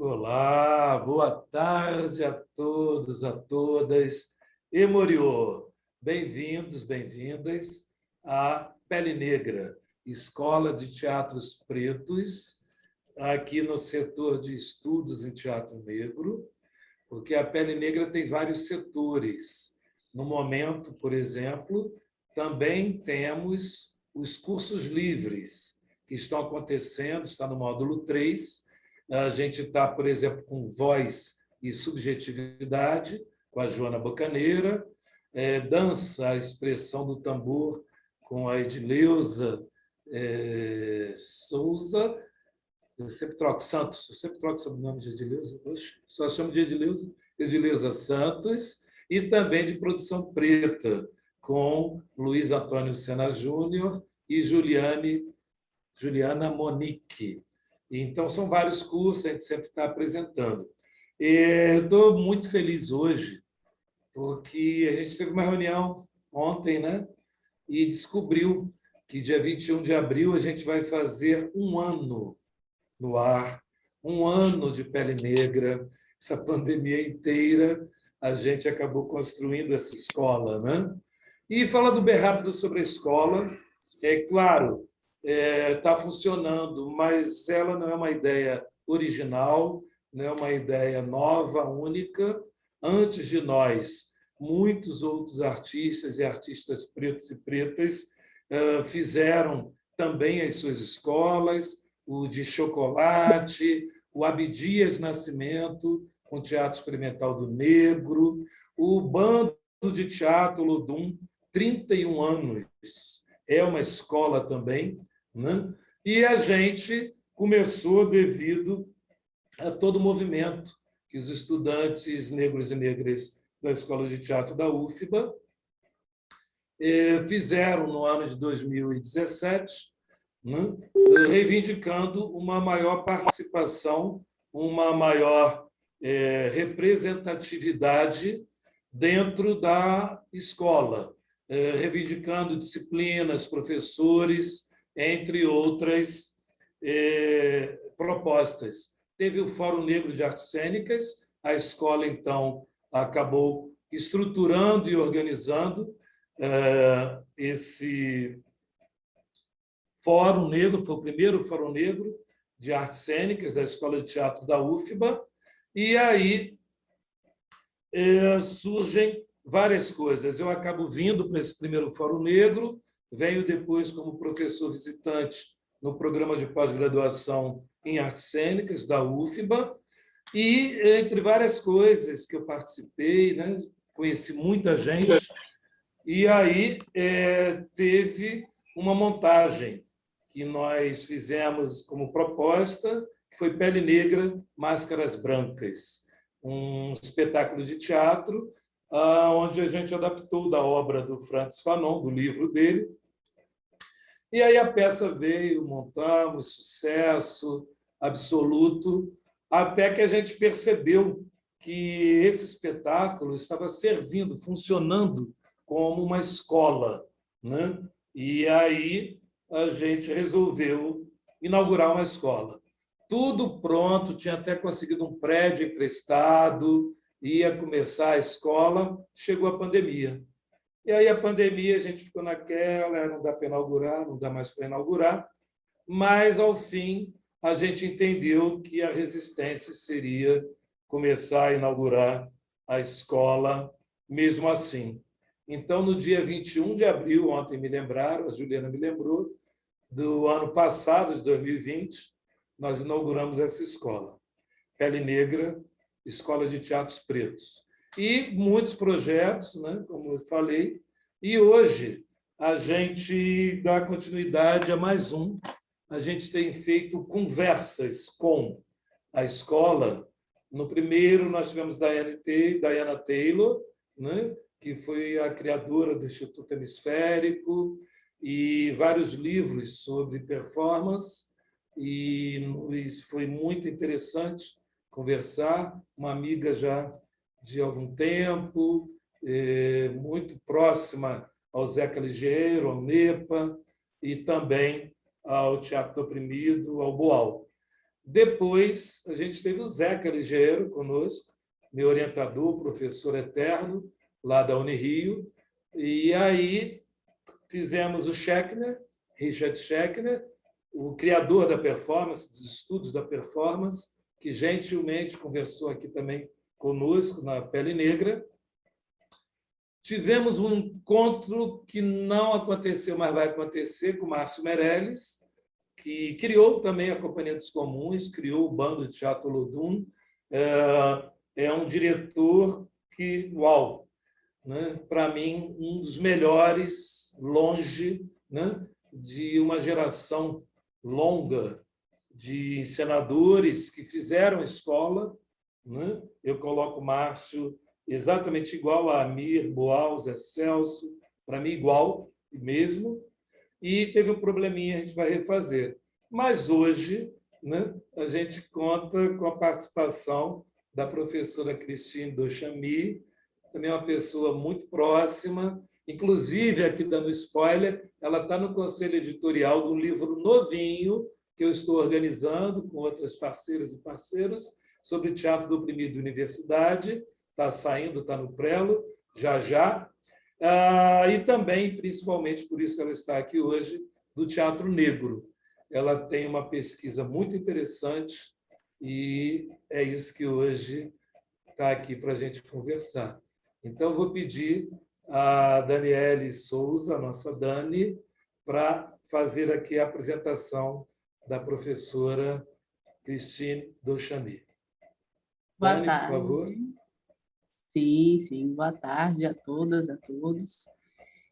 Olá, boa tarde a todos, a todas. E Moriô, bem-vindos, bem-vindas à Pele Negra, Escola de Teatros Pretos, aqui no setor de estudos em teatro negro, porque a Pele Negra tem vários setores. No momento, por exemplo, também temos os cursos livres, que estão acontecendo, está no módulo 3. A gente está, por exemplo, com voz e subjetividade, com a Joana Bocaneira, dança, a expressão do tambor, com a Edileuza Souza. Eu sempre troco Santos, eu sempre troco o sobrenome de Edileuza, só chamo de Edileuza Santos, e também de produção preta, com Luiz Antônio Sena Júnior e Juliana Monique. Então, são vários cursos, a gente sempre está apresentando. Eu estou muito feliz hoje, porque a gente teve uma reunião ontem, né? E descobriu que dia 21 de abril a gente vai fazer um ano no ar, um ano de Pele Negra. Essa pandemia inteira, a gente acabou construindo essa escola, né? E falando bem rápido sobre a escola, é claro, está funcionando, mas ela não é uma ideia original, não é uma ideia nova, única. Antes de nós, muitos outros artistas e artistas pretos e pretas fizeram também as suas escolas, o de Chocolate, o Abdias Nascimento, com o Teatro Experimental do Negro, o Bando de Teatro Lodum, 31 anos. É uma escola também, né? E a gente começou devido a todo o movimento que os estudantes negros e negras da Escola de Teatro da UFBA fizeram no ano de 2017, né, reivindicando uma maior participação, uma maior representatividade dentro da escola, reivindicando disciplinas, professores, entre outras propostas. Teve o Fórum Negro de Artes Cênicas, a escola, então, acabou estruturando e organizando esse Fórum Negro, foi o primeiro Fórum Negro de Artes Cênicas da Escola de Teatro da UFBA, e aí surgem várias coisas. Eu acabo vindo para esse primeiro Fórum Negro, venho depois como professor visitante no programa de pós-graduação em Artes Cênicas da UFBA, e, entre várias coisas que eu participei, né, conheci muita gente, e aí teve uma montagem que nós fizemos como proposta, que foi Pele Negra, Máscaras Brancas, um espetáculo de teatro onde a gente adaptou da obra do Frantz Fanon, do livro dele. E aí a peça veio, montamos, sucesso absoluto, até que a gente percebeu que esse espetáculo estava servindo, funcionando como uma escola, né? E aí a gente resolveu inaugurar uma escola. Tudo pronto, tinha até conseguido um prédio emprestado, ia começar a escola, chegou a pandemia. E aí a pandemia, a gente ficou naquela, não dá para inaugurar, não dá mais para inaugurar, mas, ao fim, a gente entendeu que a resistência seria começar a inaugurar a escola mesmo assim. Então, no dia 21 de abril, ontem me lembraram, a Juliana me lembrou, do ano passado, de 2020, nós inauguramos essa escola. Pele Negra, Escola de Teatros Pretos. E muitos projetos, né, como eu falei, e hoje a gente dá continuidade a mais um. A gente tem feito conversas com a escola. No primeiro, nós tivemos Diana Taylor, né, que foi a criadora do Instituto Hemisférico, e vários livros sobre performance, e isso foi muito interessante conversar, uma amiga já de algum tempo, muito próxima ao Zeca Ligeiro, ao NEPA, e também ao Teatro do Oprimido, ao Boal. Depois, a gente teve o Zeca Ligeiro conosco, meu orientador, professor eterno, lá da Unirio. E aí fizemos o Schechner, Richard Schechner, o criador da performance, dos estudos da performance, que gentilmente conversou aqui também conosco na Pele Negra. Tivemos um encontro que não aconteceu, mas vai acontecer, com o Márcio Meirelles, que criou também a Companhia dos Comuns, criou o Bando de Teatro Olodum. É um diretor que, uau, né? Para mim, um dos melhores, longe, né? De uma geração longa de encenadores que fizeram escola, né? Eu coloco o Márcio exatamente igual a Amir, Boal, Zé Celso, para mim igual mesmo, e teve um probleminha, a gente vai refazer. Mas hoje, né, a gente conta com a participação da professora Cristine Dochamy, também uma pessoa muito próxima, inclusive, aqui dando spoiler, ela está no conselho editorial de um livro novinho que eu estou organizando com outras parceiras e parceiros sobre teatro do oprimido de universidade. Está saindo, está no prelo, já já. E também, principalmente, por isso ela está aqui hoje, do Teatro Negro. Ela tem uma pesquisa muito interessante e é isso que hoje está aqui para a gente conversar. Então, vou pedir a Daniele Souza, a nossa Dani, para fazer aqui a apresentação da professora Cristine Dochamy. Boa Dani, tarde. por favor. Sim. Boa tarde a todas, a todos.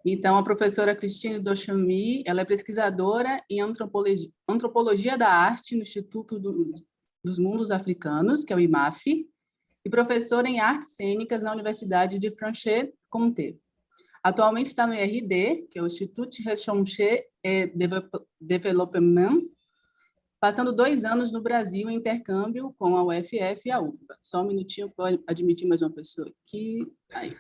Então, a professora Cristine Dochamy, ela é pesquisadora em antropologia da arte no Instituto dos Mundos Africanos, que é o IMAF, e professora em artes cênicas na Universidade de Franche-Comté. Atualmente está no IRD, que é o Institut Recherche et Développement, passando 2 anos no Brasil em intercâmbio com a UFF e a UFBA. Só um minutinho para admitir mais uma pessoa aqui. Aí.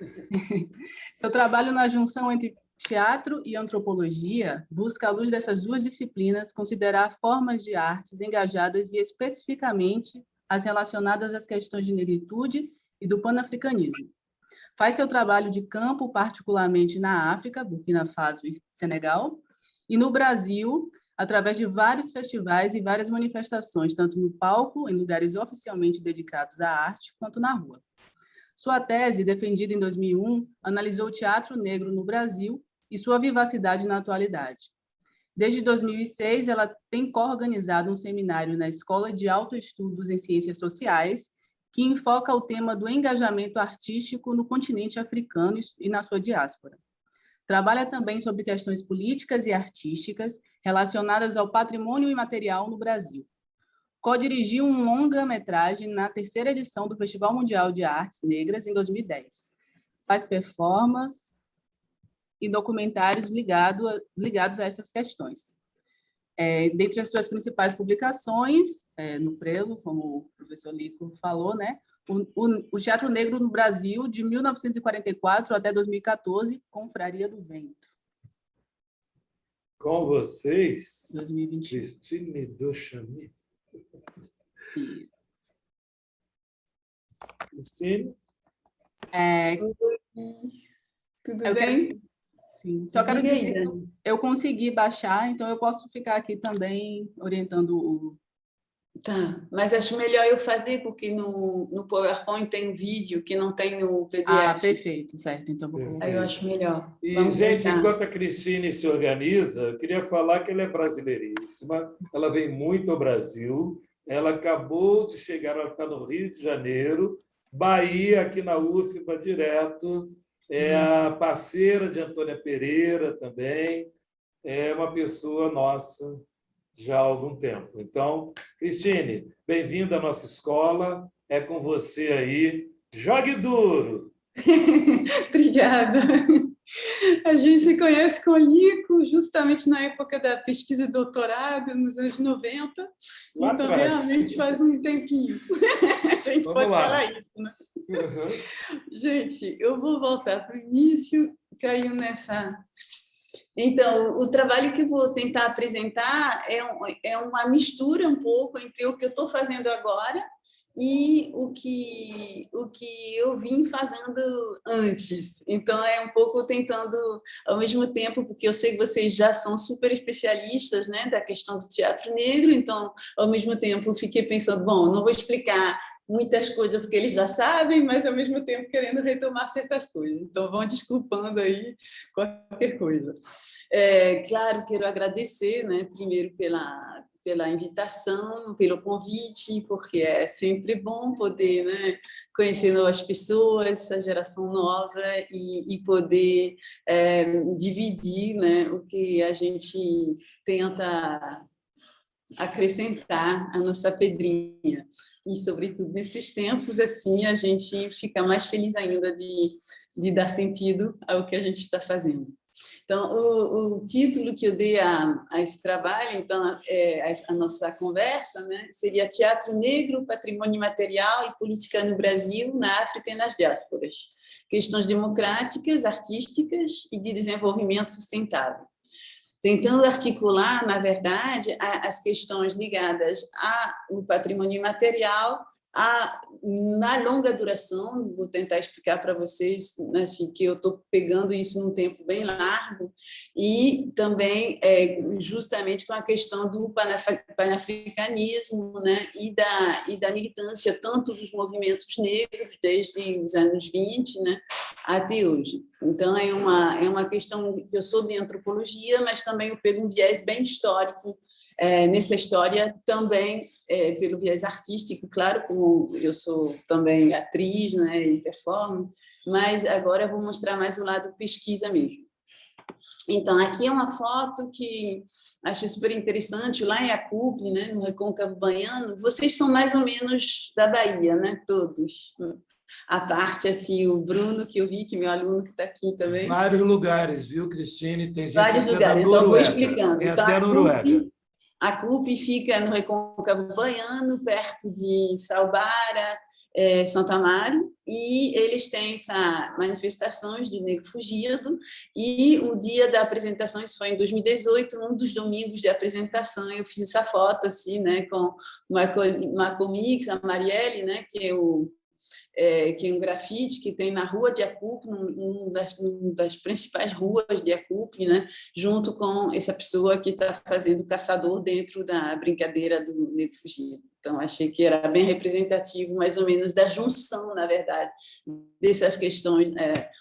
Seu trabalho na junção entre teatro e antropologia busca, à luz dessas duas disciplinas, considerar formas de artes engajadas e especificamente as relacionadas às questões de negritude e do panafricanismo. Faz seu trabalho de campo, particularmente na África, Burkina Faso e Senegal, e no Brasil, através de vários festivais e várias manifestações, tanto no palco, em lugares oficialmente dedicados à arte, quanto na rua. Sua tese, defendida em 2001, analisou o teatro negro no Brasil e sua vivacidade na atualidade. Desde 2006, ela tem coorganizado um seminário na Escola de Autoestudos em Ciências Sociais, que enfoca o tema do engajamento artístico no continente africano e na sua diáspora. Trabalha também sobre questões políticas e artísticas relacionadas ao patrimônio imaterial no Brasil. Co-dirigiu um longa-metragem na 3ª edição do Festival Mundial de Artes Negras, em 2010. Faz performances e documentários ligados a essas questões. Dentre as suas principais publicações, no prelo, como o professor Lico falou, né? O Teatro Negro no Brasil, de 1944 até 2014, Confraria do Vento. Com vocês, 2021. Cristine Dochamy. Cristine? Tudo bem? Sim. Só quero dizer que eu consegui baixar, então eu posso ficar aqui também orientando o... Tá, mas acho melhor eu fazer, porque no PowerPoint tem um vídeo que não tem no PDF. Ah, perfeito, certo. Então vou colocar. Aí eu acho melhor. E, Vamos gente, tentar. enquanto a Cristine se organiza, eu queria falar que ela é brasileiríssima, ela vem muito ao Brasil, ela acabou de chegar, ela está no Rio de Janeiro, Bahia, aqui na UFBA, direto, é a parceira de Antônia Pereira também, é uma pessoa nossa já há algum tempo. Então, Cristine, bem-vinda à nossa escola, é com você aí, jogue duro! Obrigada. A gente se conhece com o Lico justamente na época da pesquisa de doutorado, nos anos 90. Lá então, atrás. realmente faz um tempinho. A gente Vamos pode lá. falar isso, né? Uhum. Gente, eu vou voltar para o início, caiu nessa Então, o trabalho que eu vou tentar apresentar é uma mistura um pouco entre o que eu estou fazendo agora e o que eu vim fazendo antes. Então, é um pouco tentando, ao mesmo tempo, porque eu sei que vocês já são super especialistas, né, da questão do teatro negro, então, ao mesmo tempo, fiquei pensando, bom, não vou explicar muitas coisas porque eles já sabem, mas, ao mesmo tempo, querendo retomar certas coisas. Então, vão desculpando aí qualquer coisa. Claro, quero agradecer, né, primeiro pela invitação, pelo convite, porque é sempre bom poder, né, conhecer novas pessoas, essa geração nova e poder dividir, né, o que a gente tenta acrescentar a nossa pedrinha. E, sobretudo, nesses tempos, assim, a gente fica mais feliz ainda de dar sentido ao que a gente está fazendo. Então, o título que eu dei a esse trabalho, então, a nossa conversa, né, seria Teatro Negro, Patrimônio Material e Política no Brasil, na África e nas Diásporas. Questões democráticas, artísticas e de desenvolvimento sustentável. Tentando articular, na verdade, as questões ligadas ao patrimônio material, na longa duração, vou tentar explicar para vocês, assim, que eu estou pegando isso num tempo bem largo, e também justamente com a questão do panafricanismo, né, e da militância, tanto dos movimentos negros, desde os anos 20, né, até hoje. Então, é uma questão que eu sou de antropologia, mas também eu pego um viés bem histórico nessa história também, pelo viés artístico, claro, como eu sou também atriz, né, e performo, mas agora eu vou mostrar mais o lado pesquisa mesmo. Então, aqui é uma foto que achei super interessante, lá em Acupe, né, no Recôncavo Baiano. Vocês são mais ou menos da Bahia, né, todos. A parte, assim, o Bruno, que eu vi, que é meu aluno que está aqui também. Vários lugares, viu, Cristine? Tem gente Vários até lugares, da então vou Noruega. explicando. Tem Então, até a Noruega. A CUP fica no Recôncavo Baiano, perto de Salbara, Santo Amaro, e eles têm essa manifestações de negro fugido, e o dia da apresentação, isso foi em 2018, um dos domingos de apresentação, eu fiz essa foto assim, né, com o Malcolm X, a Marielle, né, que é um grafite que tem na Rua de Acupe, uma das principais ruas de Acupe, né, junto com essa pessoa que está fazendo caçador dentro da brincadeira do negro fugido. Então, achei que era bem representativo, mais ou menos, da junção, na verdade, dessas questões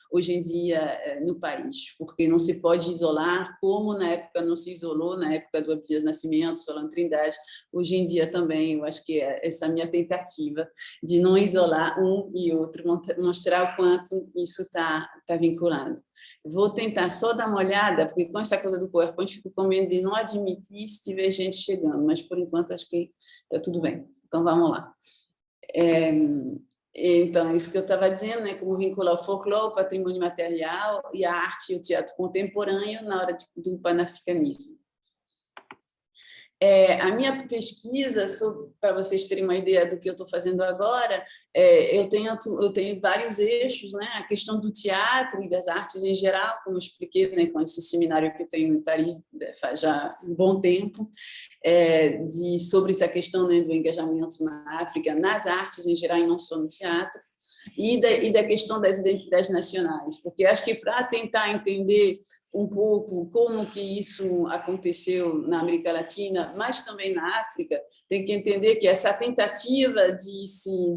hoje em dia no país, porque não se pode isolar, como na época não se isolou, na época do Abdias Nascimento, Solano Trindade, hoje em dia também, eu acho que é essa minha tentativa de não isolar um e outro, mostrar o quanto isso está vinculado. Vou tentar só dar uma olhada, porque com essa coisa do PowerPoint, fico com medo de não admitir se tiver gente chegando, mas, por enquanto, acho que está tudo bem. Então, vamos lá. Então, isso que eu estava dizendo, né, como vincular o folclore, o patrimônio material e a arte e o teatro contemporâneo na hora do panafricanismo. A minha pesquisa, para vocês terem uma ideia do que eu estou fazendo agora, eu tenho vários eixos, né? A questão do teatro e das artes em geral, como eu expliquei, né, com esse seminário que eu tenho em Paris faz já um bom tempo, sobre essa questão, né, do engajamento na África, nas artes em geral e não só no teatro, e da questão das identidades nacionais, porque acho que para tentar entender um pouco como que isso aconteceu na América Latina, mas também na África, tem que entender que essa tentativa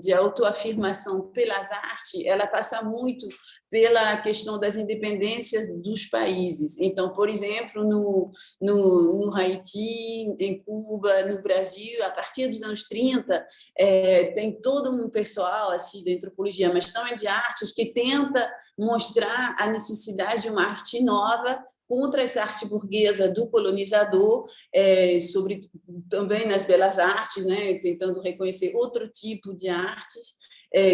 de autoafirmação pelas artes, ela passa muito pela questão das independências dos países. Então, por exemplo, no Haiti, em Cuba, no Brasil, a partir dos anos 30, tem todo um pessoal assim, da antropologia, mas também de artes, que tenta mostrar a necessidade de uma arte nova contra essa arte burguesa do colonizador, sobre também nas belas artes, né, tentando reconhecer outro tipo de artes,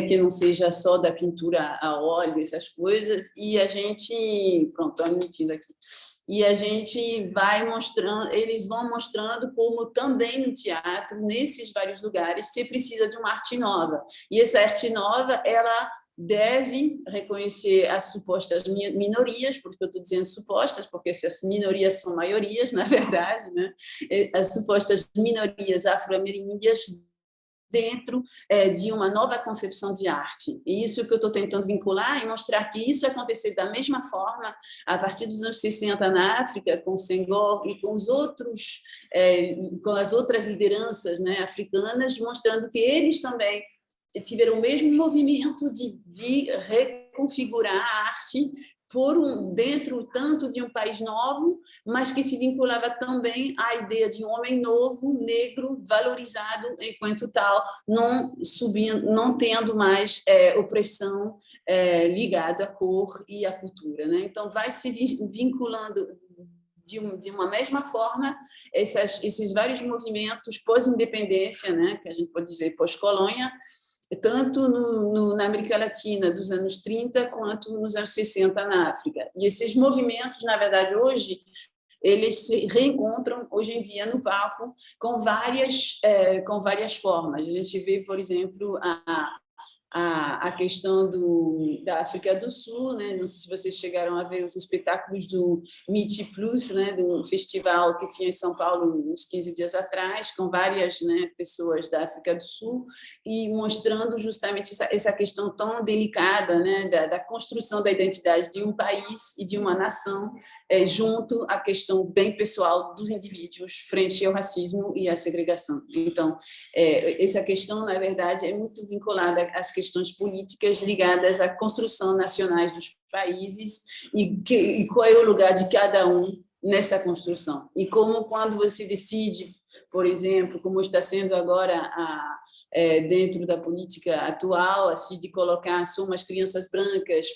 que não seja só da pintura a óleo, essas coisas, e a gente, pronto, estou admitindo aqui, e a gente vai mostrando, eles vão mostrando como também no teatro, nesses vários lugares, se precisa de uma arte nova, e essa arte nova, ela deve reconhecer as supostas minorias, porque eu estou dizendo supostas, porque essas minorias são maiorias, na verdade, né? As supostas minorias afro-ameríndias dentro de uma nova concepção de arte. E isso que eu estou tentando vincular e mostrar que isso aconteceu da mesma forma a partir dos anos 60 na África, com Senghor e com os outros, com as outras lideranças, né, africanas, mostrando que eles também tiveram o mesmo movimento de reconfigurar a arte dentro tanto de um país novo, mas que se vinculava também à ideia de um homem novo, negro, valorizado enquanto tal, não tendo mais opressão ligada à cor e à cultura, né? Então, vai se vinculando de uma mesma forma esses vários movimentos pós-independência, né? Que a gente pode dizer pós-colônia, tanto na América Latina dos anos 30 quanto nos anos 60 na África. E esses movimentos, na verdade, hoje, eles se reencontram hoje em dia no palco com várias formas. A gente vê, por exemplo, a questão da África do Sul, né? Não sei se vocês chegaram a ver os espetáculos do Meet Plus, né? Do festival que tinha em São Paulo uns 15 dias atrás, com várias, né, pessoas da África do Sul, e mostrando justamente essa questão tão delicada, né? Da construção da identidade de um país e de uma nação, junto à questão bem pessoal dos indivíduos frente ao racismo e à segregação. Então, essa questão, na verdade, é muito vinculada às questões políticas ligadas à construção nacionais dos países e qual é o lugar de cada um nessa construção. E como, quando você decide, por exemplo, como está sendo agora dentro da política atual, assim, de colocar só umas crianças brancas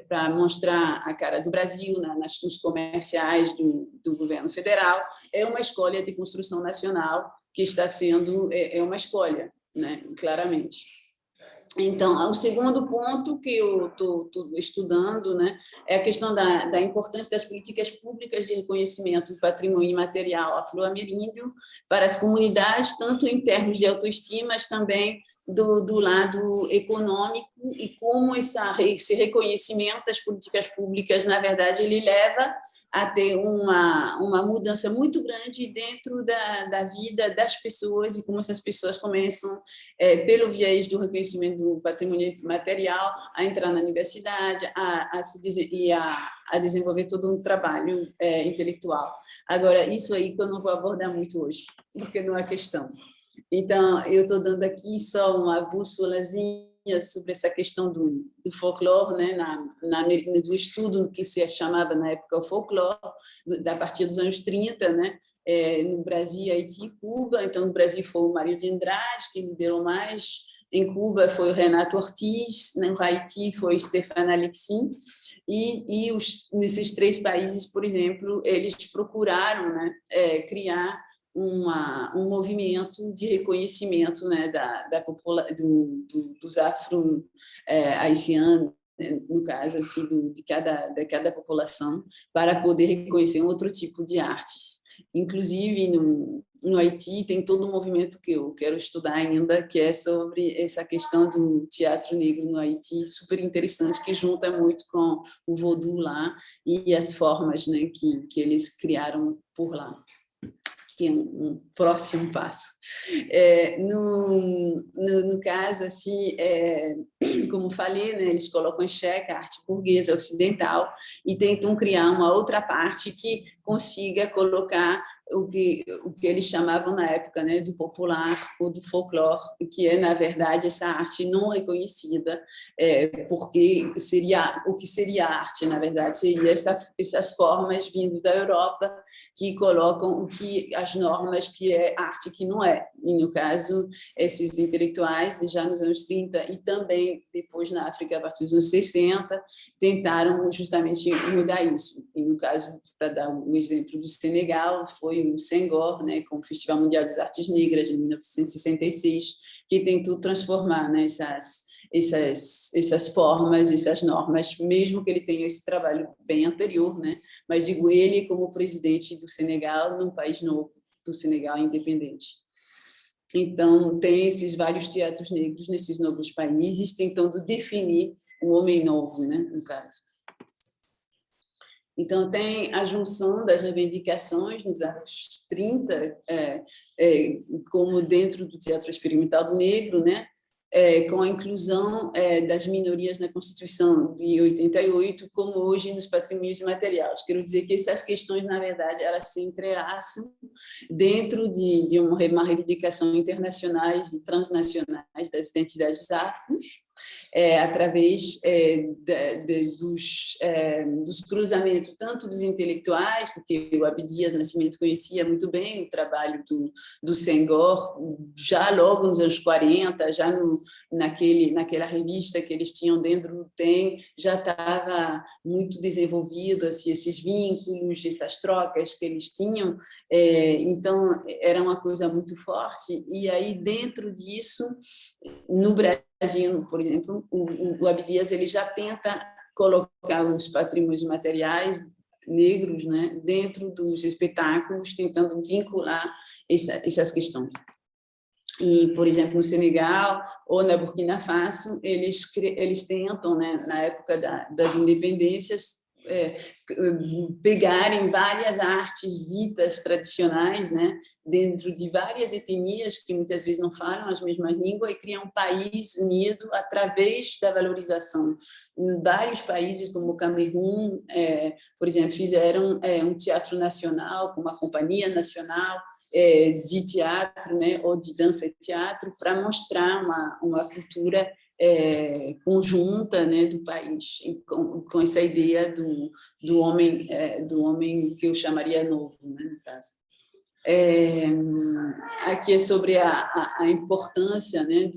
para mostrar a cara do Brasil nos comerciais do governo federal, é uma escolha de construção nacional que está sendo uma escolha, né, claramente. Então, o segundo ponto que eu estou estudando, né, é a questão da importância das políticas públicas de reconhecimento do patrimônio imaterial afro-ameríndio para as comunidades, tanto em termos de autoestima, mas também do lado econômico, e como esse reconhecimento das políticas públicas, na verdade, ele leva a ter uma mudança muito grande dentro da vida das pessoas, e como essas pessoas começam, pelo viés do reconhecimento do patrimônio material, a entrar na universidade, a desenvolver todo um trabalho intelectual. Agora, isso aí que eu não vou abordar muito hoje, porque não é questão. Então, eu estou dando aqui só uma bússolazinha sobre essa questão do folclore, né, do estudo que se chamava na época o folclore, a partir dos anos 30, né, no Brasil, Haiti e Cuba. Então, no Brasil foi o Mário de Andrade, que liderou mais. Em Cuba foi o Renato Ortiz, no Haiti foi Stéphane Alexis. E nesses três países, por exemplo, eles procuraram, né, criar um movimento de reconhecimento, né, dos afro-haitianos, no caso assim, de cada população, para poder reconhecer um outro tipo de artes. Inclusive, no Haiti, tem todo um movimento que eu quero estudar ainda, que é sobre essa questão do teatro negro no Haiti, super interessante, que junta muito com o vaudou lá e as formas, né, que eles criaram por lá, que é um próximo passo. No caso, assim, como falei, né, eles colocam em xeque a arte burguesa ocidental e tentam criar uma outra parte que consiga colocar o que eles chamavam na época, né, do popular ou do folclore, que é, na verdade, essa arte não reconhecida, porque o que seria arte, na verdade, seria essas formas vindo da Europa que colocam as normas que é arte que não é. E, no caso, esses intelectuais, já nos anos 30 e também depois na África, a partir dos anos 60, tentaram justamente mudar isso. E, no caso, para dar um exemplo do Senegal, foi o Senghor, né, com o Festival Mundial das Artes Negras, de 1966, que tentou transformar, né, essas formas, essas normas, mesmo que ele tenha esse trabalho bem anterior, né? Mas digo, ele como presidente do Senegal, num país novo, do Senegal independente. Então, tem esses vários teatros negros nesses novos países, tentando definir o homem novo, né, no caso. Então, tem a junção das reivindicações nos anos 30, como dentro do teatro experimental do negro, né, com a inclusão das minorias na Constituição de 88, como hoje nos patrimônios imateriais. Quero dizer que essas questões, na verdade, elas se entrelaçam dentro de uma reivindicação internacionais e transnacionais das identidades afros, através dos cruzamentos, tanto dos intelectuais, porque o Abdias Nascimento conhecia muito bem o trabalho do Senghor, já logo nos anos 40, já naquela revista que eles tinham dentro do TEM, já estava muito desenvolvido assim, esses vínculos, essas trocas que eles tinham, então era uma coisa muito forte, e aí dentro disso, no Brasil, por exemplo, o Abdias ele já tenta colocar os patrimônios materiais negros, né, dentro dos espetáculos, tentando vincular essas questões. E, por exemplo, no Senegal ou na Burkina Faso, eles tentam, né, na época das independências, pegarem várias artes ditas tradicionais, né, dentro de várias etnias que muitas vezes não falam as mesmas línguas e criam um país unido através da valorização. Em vários países, como o Camerun, por exemplo, fizeram um teatro nacional, com uma companhia nacional de teatro, né, ou de dança e teatro, para mostrar uma cultura conjunta, né, do país, com essa ideia do homem que eu chamaria novo, né, no caso. Aqui é sobre a importância, né,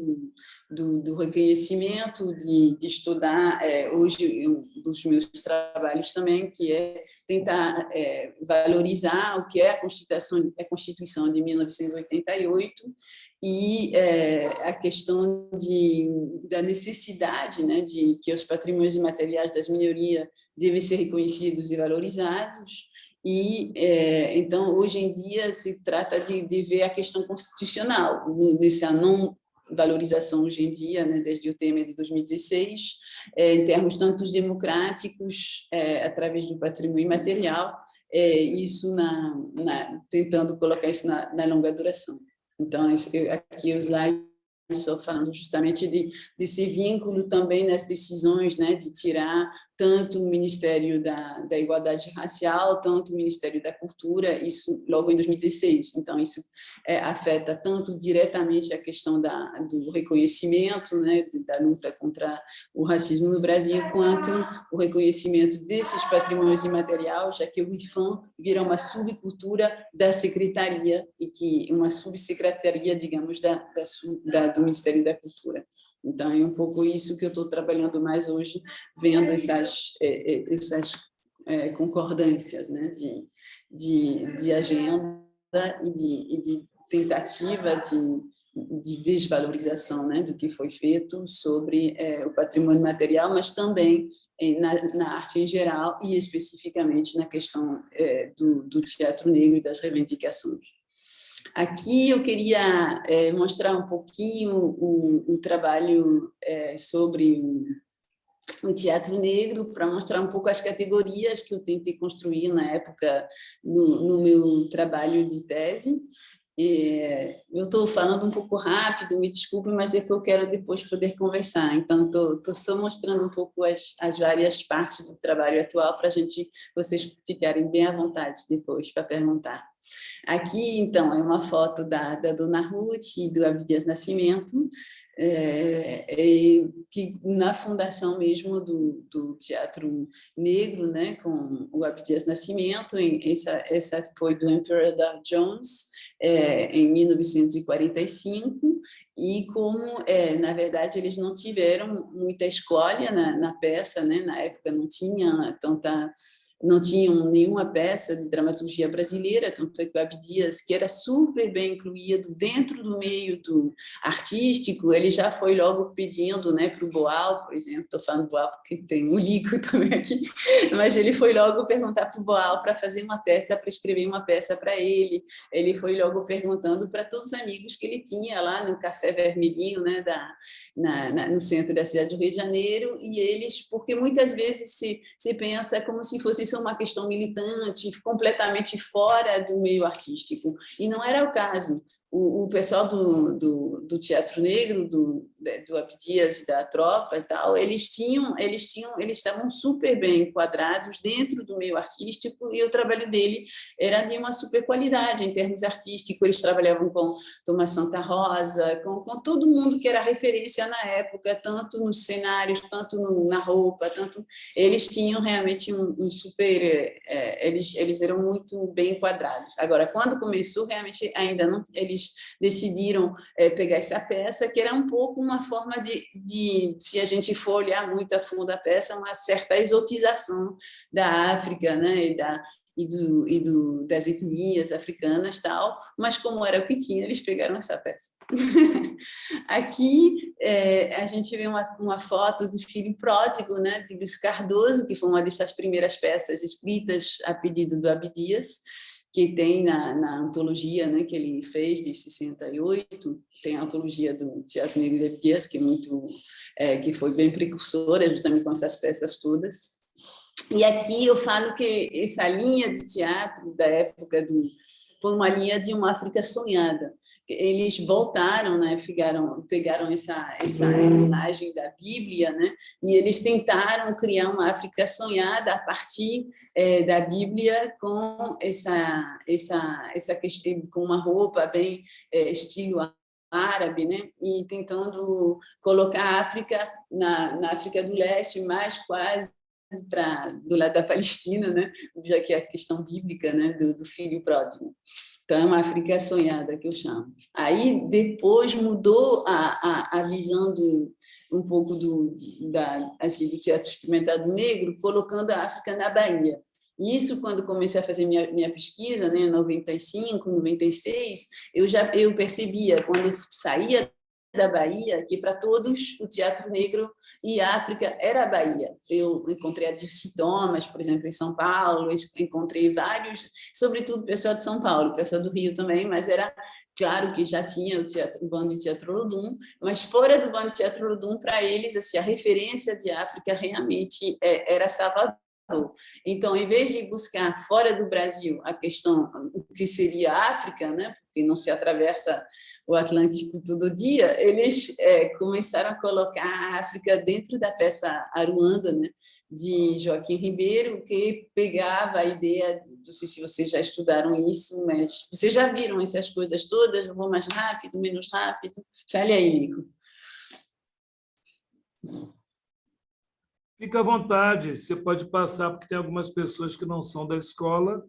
do reconhecimento, de estudar, hoje, um dos meus trabalhos também, que é tentar valorizar o que é a Constituição de 1988 e a questão da necessidade, né, de que os patrimônios imateriais das minorias devem ser reconhecidos e valorizados. E, então, hoje em dia, se trata de ver a questão constitucional, nessa não valorização hoje em dia, né, desde o Temer de 2016, em termos tanto democráticos, através do patrimônio imaterial, isso tentando colocar isso na longa duração. Então, aqui os slides só falando justamente desse vínculo também nas decisões, né, de tirar tanto o Ministério da Igualdade Racial, tanto o Ministério da Cultura, isso logo em 2016. Então, isso afeta tanto diretamente a questão do reconhecimento, né, da luta contra o racismo no Brasil, quanto o reconhecimento desses patrimônios imateriais, já que o IFAM vira uma subcultura da secretaria, e que uma subsecretaria, digamos, do Ministério da Cultura. Então, é um pouco isso que eu estou trabalhando mais hoje, vendo essas concordâncias, né, de agenda e de tentativa de desvalorização, né, do que foi feito sobre o patrimônio material, mas também na arte em geral e especificamente na questão do teatro negro e das reivindicações. Aqui eu queria mostrar um pouquinho o trabalho sobre o teatro negro, para mostrar um pouco as categorias que eu tentei construir na época no meu trabalho de tese. Eu estou falando um pouco rápido, me desculpe, mas é que eu quero depois poder conversar. Então, estou só mostrando um pouco as várias partes do trabalho atual para vocês ficarem bem à vontade depois para perguntar. Aqui, então, é uma foto da Dona Ruth e do Abdias Nascimento, que na fundação mesmo do Teatro Negro, né, com o Abdias Nascimento, essa foi do Emperor Dow Jones, em 1945, e como, na verdade, eles não tiveram muita escolha na peça, né, na época não tinha tanta não tinham nenhuma peça de dramaturgia brasileira, tanto é que o Abdias, que era super bem incluído dentro do meio do artístico, ele já foi logo pedindo, né, para o Boal, por exemplo, estou falando Boal porque tem o Lico também aqui, mas ele foi logo perguntar para o Boal para fazer uma peça, para escrever uma peça para ele foi logo perguntando para todos os amigos que ele tinha lá no Café Vermelhinho, né, no centro da cidade do Rio de Janeiro, e eles, porque muitas vezes se pensa como se fosse isso uma questão militante, completamente fora do meio artístico, e não era o caso. O pessoal do Teatro Negro, do Abdias e da Tropa e tal, eles estavam super bem enquadrados dentro do meio artístico, e o trabalho dele era de uma super qualidade em termos artísticos. Eles trabalhavam com Thomas Santa Rosa, com todo mundo que era referência na época, tanto nos cenários, tanto na roupa, tanto eles tinham realmente um super, eles eram muito bem enquadrados. Agora, quando começou, realmente ainda não, eles decidiram pegar essa peça, que era um pouco uma forma se a gente for olhar muito a fundo a peça, uma certa exotização da África, né, das etnias africanas, tal, mas como era o que tinha, eles pegaram essa peça. Aqui a gente vê uma foto do Filho Pródigo, né, de Luiz Cardoso, que foi uma dessas primeiras peças escritas a pedido do Abdias, que tem na antologia, né, que ele fez de 68, tem a antologia do Teatro Negro de Abdias, que foi bem precursora justamente com essas peças todas. E aqui eu falo que essa linha de teatro da época foi uma linha de uma África sonhada. Eles voltaram, né, pegaram essa imagem da Bíblia, né, e eles tentaram criar uma África sonhada a partir da Bíblia, com essa questão, com uma roupa bem estilo árabe, né, e tentando colocar a África na África do Leste, mais quase do lado da Palestina, né, já que é a questão bíblica, né, do filho pródigo. Então, é uma África sonhada, que eu chamo. Aí, depois, mudou a visão um pouco do teatro experimentado negro, colocando a África na Bahia. Isso, quando comecei a fazer minha pesquisa, né, em 95, 96, eu percebia, quando eu saía da Bahia, que para todos o teatro negro e África era a Bahia. Eu encontrei a Dirce Thomas, por exemplo, em São Paulo, encontrei vários, sobretudo pessoal de São Paulo, pessoal do Rio também, mas era claro que já tinha o Bando de Teatro Olodum, mas fora do Bando de Teatro Olodum, para eles, assim, a referência de África realmente era Salvador. Então, em vez de buscar fora do Brasil a questão, o que seria a África, né, porque não se atravessa o Atlântico todo dia, eles começaram a colocar a África dentro da peça Aruanda, né, de Joaquim Ribeiro, que pegava a ideia, não sei se vocês já estudaram isso, mas vocês já viram essas coisas todas, eu vou mais rápido, menos rápido? Fale aí, Lico. Fica à vontade, você pode passar, porque tem algumas pessoas que não são da escola,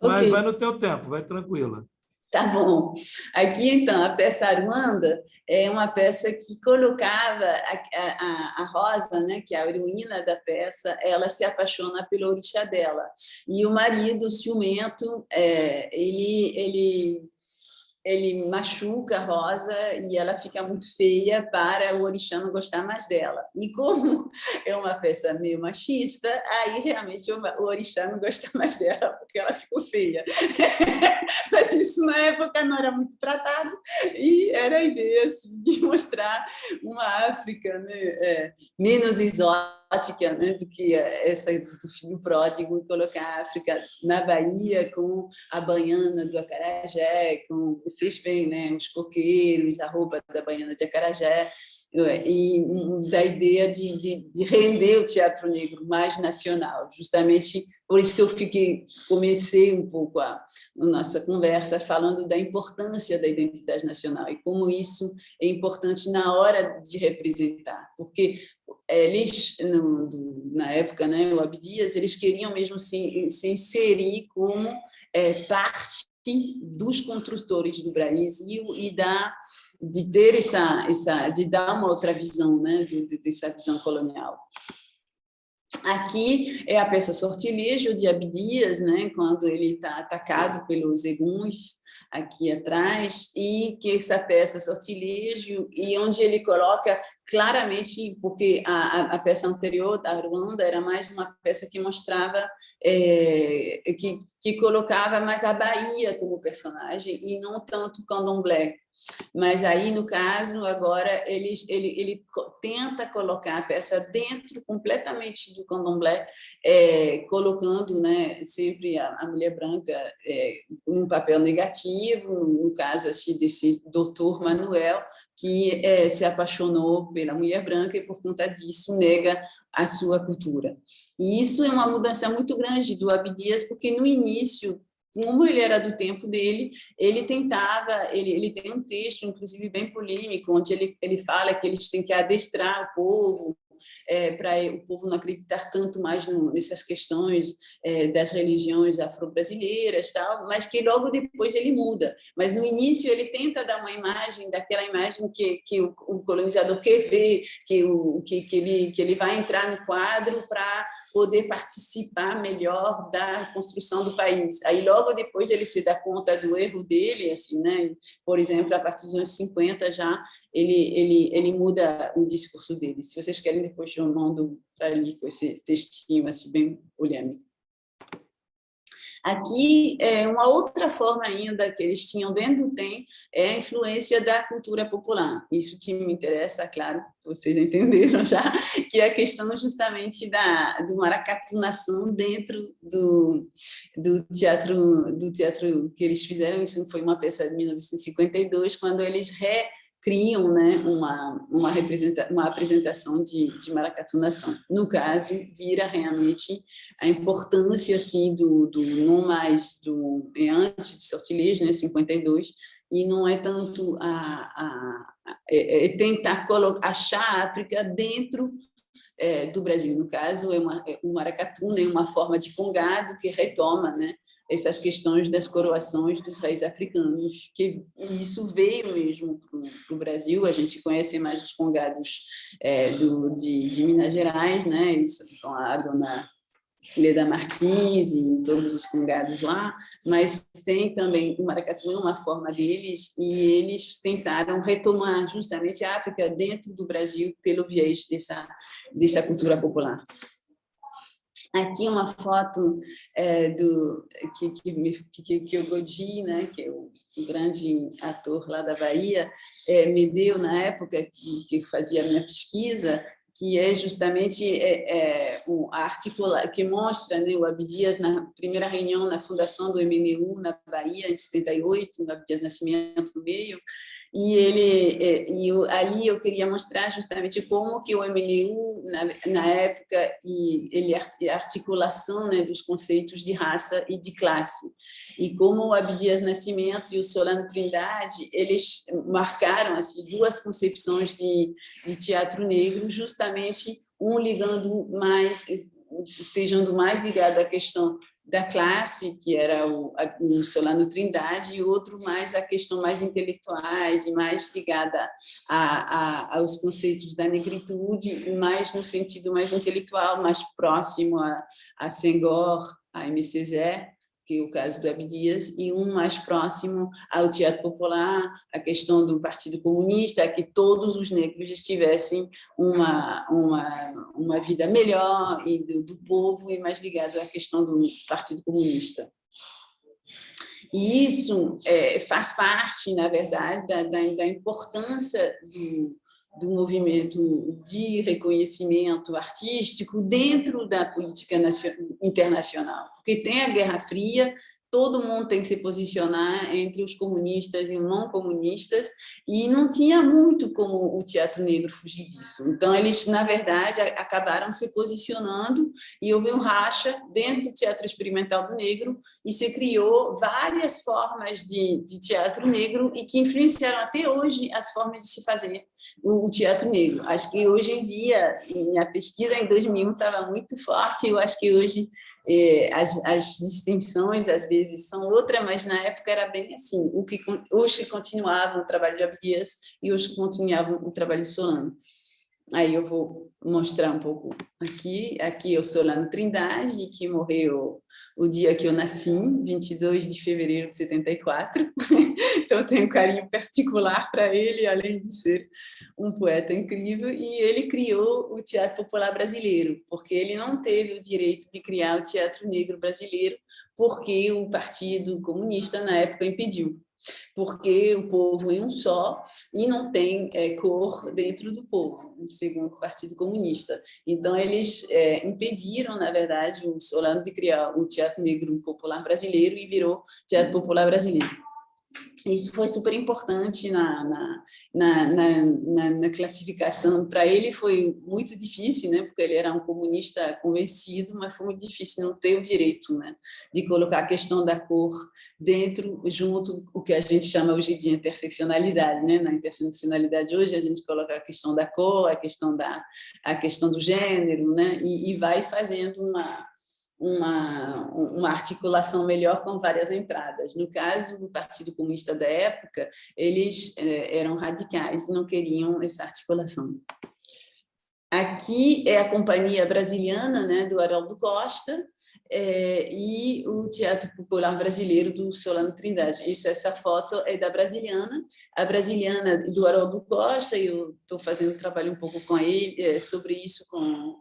mas okay. Vai no teu tempo, vai tranquila. Tá bom. Aqui, então, a peça Aruanda é uma peça que colocava a Rosa, né, que é a heroína da peça, ela se apaixona pelo orixá dela. E o marido, ciumento, ele machuca a Rosa e ela fica muito feia para o orixá não gostar mais dela. E como é uma peça meio machista, aí realmente o orixá não gosta mais dela, porque ela ficou feia. Mas isso na época não era muito tratado, e era a ideia assim, de mostrar uma África, né, menos exótica, né, do que essa do filho pródigo, e colocar a África na Bahia com a baiana do acarajé, com, vocês veem, né, os coqueiros, a roupa da baiana de acarajé, e da ideia de render o teatro negro mais nacional, justamente por isso que eu comecei um pouco a nossa conversa falando da importância da identidade nacional e como isso é importante na hora de representar, porque eles, na época, né, o Abdias, eles queriam mesmo se inserir como parte dos construtores do Brasil e de ter de dar uma outra visão, né, dessa visão colonial. Aqui é a peça Sortilégio de Abdias, né, quando ele está atacado pelos eguns, aqui atrás, e que essa peça Sortilégio, e onde ele coloca claramente, porque a peça anterior da Ruanda era mais uma peça que mostrava, que colocava mais a Bahia como personagem, e não tanto o candomblé. Mas aí, no caso, agora ele tenta colocar a peça dentro completamente do candomblé, colocando, né, sempre a mulher branca num papel negativo, no caso assim, desse doutor Manuel, que se apaixonou pela mulher branca e, por conta disso, nega a sua cultura. E isso é uma mudança muito grande do Abdias, porque no início, como ele era do tempo dele, ele tentava, ele tem um texto, inclusive bem polêmico, onde ele fala que eles têm que adestrar o povo, para o povo não acreditar tanto mais nessas questões das religiões afro-brasileiras, tal, mas que logo depois ele muda. Mas no início ele tenta dar uma imagem, daquela imagem que o colonizador quer ver, que ele vai entrar no quadro para poder participar melhor da construção do país. Aí logo depois ele se dá conta do erro dele, assim, né? Por exemplo, a partir dos anos 50 já ele muda o discurso dele. Se vocês querem, depois eu mando para ali com esse textinho assim, bem polêmico. Aqui, uma outra forma ainda que eles tinham dentro do TEM é a influência da cultura popular. Isso que me interessa, claro, vocês entenderam já, que é a questão justamente do maracatunação dentro do teatro que eles fizeram. Isso foi uma peça de 1952, quando eles criam, né, uma apresentação de maracatunação. No caso, vira realmente a importância assim do não mais antes de Sortilégio, né, 52, e não é tanto tentar achar a África dentro do Brasil. No caso, o maracatu, né, uma forma de congado que retoma, né, essas questões das coroações dos reis africanos, que isso veio mesmo para o Brasil. A gente conhece mais os congados de Minas Gerais, né? Isso com a dona Leda Martins e todos os congados lá, mas tem também o maracatu, uma forma deles, e eles tentaram retomar justamente a África dentro do Brasil pelo viés dessa cultura popular. Aqui uma foto que o Godi, né, que é o grande ator lá da Bahia, me deu na época que fazia a minha pesquisa, que é justamente que mostra, né, o Abdias na primeira reunião na fundação do MNU na Bahia, em 78, o Abdias Nascimento no meio, e ali eu queria mostrar justamente como que o MNU, na época, a articulação, né, dos conceitos de raça e de classe, e como o Abdias Nascimento e o Solano Trindade, eles marcaram assim, duas concepções de teatro negro, justamente um estejando mais ligado à questão da classe, que era o Solano Trindade, e outro mais a questão mais intelectuais e mais ligada aos conceitos da negritude, mais no sentido mais intelectual, mais próximo a Senghor, a MC Zé, que é o caso do Abdias, e um mais próximo ao teatro popular, a questão do Partido Comunista, que todos os negros estivessem uma vida melhor e do povo, e mais ligado à questão do Partido Comunista. E isso faz parte, na verdade, da importância do movimento de reconhecimento artístico dentro da política internacional, porque tem a Guerra Fria, todo mundo tem que se posicionar entre os comunistas e os não comunistas, e não tinha muito como o teatro negro fugir disso. Então, eles, na verdade, acabaram se posicionando, e houve um racha dentro do teatro experimental do negro, e se criou várias formas de teatro negro, e que influenciaram até hoje as formas de se fazer o teatro negro. Acho que hoje em dia, minha pesquisa em 2001 estava muito forte, eu acho que hoje as distinções às vezes são outras, mas na época era bem assim, os que continuavam o trabalho de Abdias e os que continuavam o trabalho de Solano. Aí eu vou mostrar um pouco aqui. Aqui é o Solano Trindade, que morreu o dia que eu nasci, 22 de fevereiro de 74. Então eu tenho um carinho particular para ele, além de ser um poeta incrível. E ele criou o Teatro Popular Brasileiro, porque ele não teve o direito de criar o Teatro Negro Brasileiro, porque o Partido Comunista, na época, impediu. Porque o povo é um só e não tem cor dentro do povo, segundo o Partido Comunista. Então, eles impediram, na verdade, o Solano de criar o Teatro Negro Popular Brasileiro e virou Teatro Popular Brasileiro. Isso foi super importante na classificação. Para ele foi muito difícil, né? Porque ele era um comunista convencido, mas foi muito difícil não ter o direito, né? De colocar a questão da cor dentro, junto o que a gente chama hoje de interseccionalidade, né? Na interseccionalidade hoje a gente coloca a questão da cor, a questão do gênero, né? E vai fazendo uma articulação melhor com várias entradas. No caso do Partido Comunista da época, eles eram radicais e não queriam essa articulação. Aqui é a Companhia Brasiliana, né, do Haroldo Costa, e o Teatro Popular Brasileiro do Solano Trindade. Essa foto é da Brasiliana, a Brasiliana do Haroldo Costa, e eu estou fazendo um trabalho um pouco com ele, sobre isso com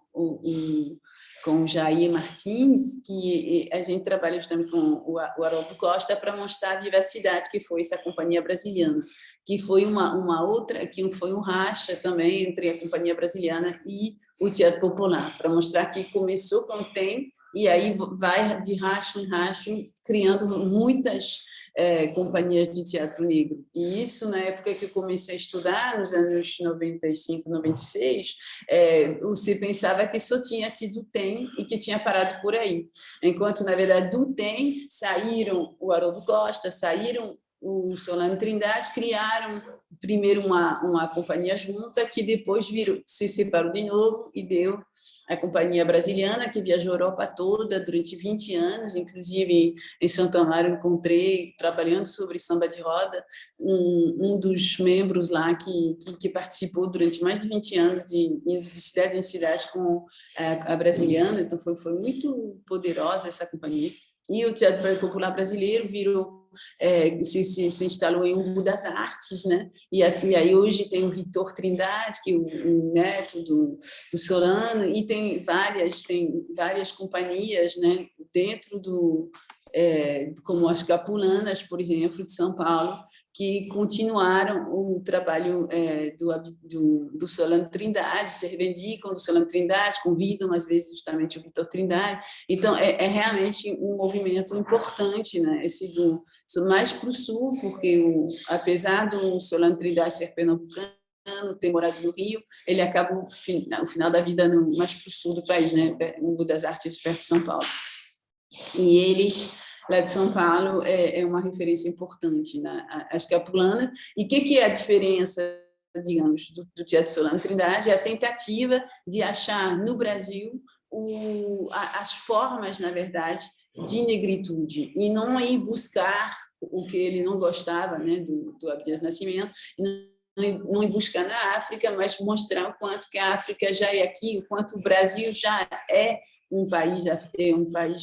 o Jair Martins, que a gente trabalha justamente com o Haroldo Costa para mostrar a vivacidade que foi essa Companhia Brasiliana, que foi uma outra, que foi um racha também entre a Companhia Brasiliana e o Teatro Popular, para mostrar que começou com o TEM e aí vai de racho em racho, criando muitas companhias de teatro negro. E isso, na época que eu comecei a estudar, nos anos 95, 96, você pensava que só tinha tido o TEM e que tinha parado por aí. Enquanto, na verdade, do TEM saíram o Haroldo Costa, saíram o Solano Trindade, criaram primeiro uma companhia junta, que depois se separou de novo e deu a Companhia Brasiliana, que viajou a Europa toda durante 20 anos, inclusive em Santo Amaro encontrei, trabalhando sobre samba de roda, um dos membros lá que participou durante mais de 20 anos, indo de cidade em cidade com a Brasiliana, então foi muito poderosa essa companhia. E o Teatro Popular Brasileiro se instalou em Umbu das Artes, né? E aí hoje tem o Vitor Trindade, que é o neto do Solano, e tem várias companhias, né? Dentro como as Capulanas, por exemplo, de São Paulo, que continuaram o trabalho do Solano Trindade, se reivindicam do Solano Trindade, convidam às vezes justamente o Vitor Trindade. Então é realmente um movimento importante, né? Mais para o sul, porque apesar do Solano Trindade ser pernambucano, ter morado no Rio, ele acaba o final da vida mais para o sul do país, né? Umbu das Artes, perto de São Paulo. E eles lá de São Paulo é uma referência importante, né? A Escapulana. E o que é a diferença, digamos, do Teatro Solano Trindade? É a tentativa de achar no Brasil as formas, na verdade, de negritude, e não ir buscar o que ele não gostava, né, do Abdias Nascimento, não ir buscar na África, mas mostrar o quanto que a África já é aqui, o quanto o Brasil já é um país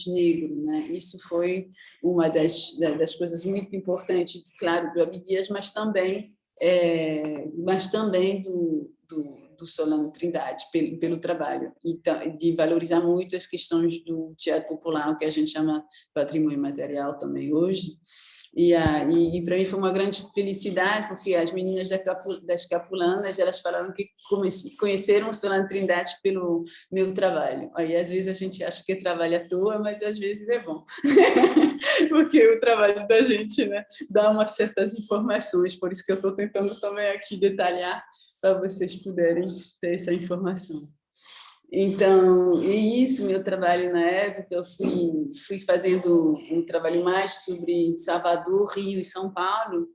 negro, né? Isso foi uma das coisas muito importantes, claro, do Abdias, mas também do Solano Trindade, pelo trabalho, então, de valorizar muito as questões do teatro popular, o que a gente chama patrimônio material também hoje. E para mim foi uma grande felicidade, porque as meninas das Capulanas, elas falaram que conheceram o Solano Trindade pelo meu trabalho. Aí às vezes a gente acha que trabalha à toa, mas às vezes é bom, porque o trabalho da gente, né, dá umas certas informações, por isso que eu estou tentando também aqui detalhar para vocês puderem ter essa informação. Então, isso, meu trabalho na época, eu fui fazendo um trabalho mais sobre Salvador, Rio e São Paulo,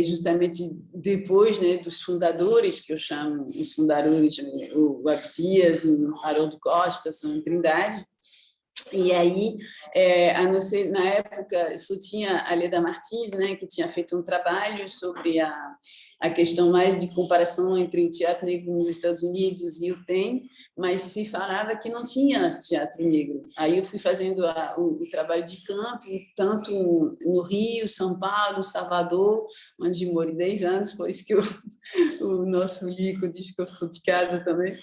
justamente depois, né, dos fundadores, que eu chamo os fundadores, o Abdias, o Haroldo Costa, Solano Trindade, E aí, na época, só tinha a Leda Martins, né, que tinha feito um trabalho sobre a questão mais de comparação entre o teatro negro nos Estados Unidos e o TEM, mas se falava que não tinha teatro negro. Aí eu fui fazendo o trabalho de campo, tanto no Rio, São Paulo, Salvador, onde morei 10 anos, por isso que o nosso Lico diz que eu sou de casa também,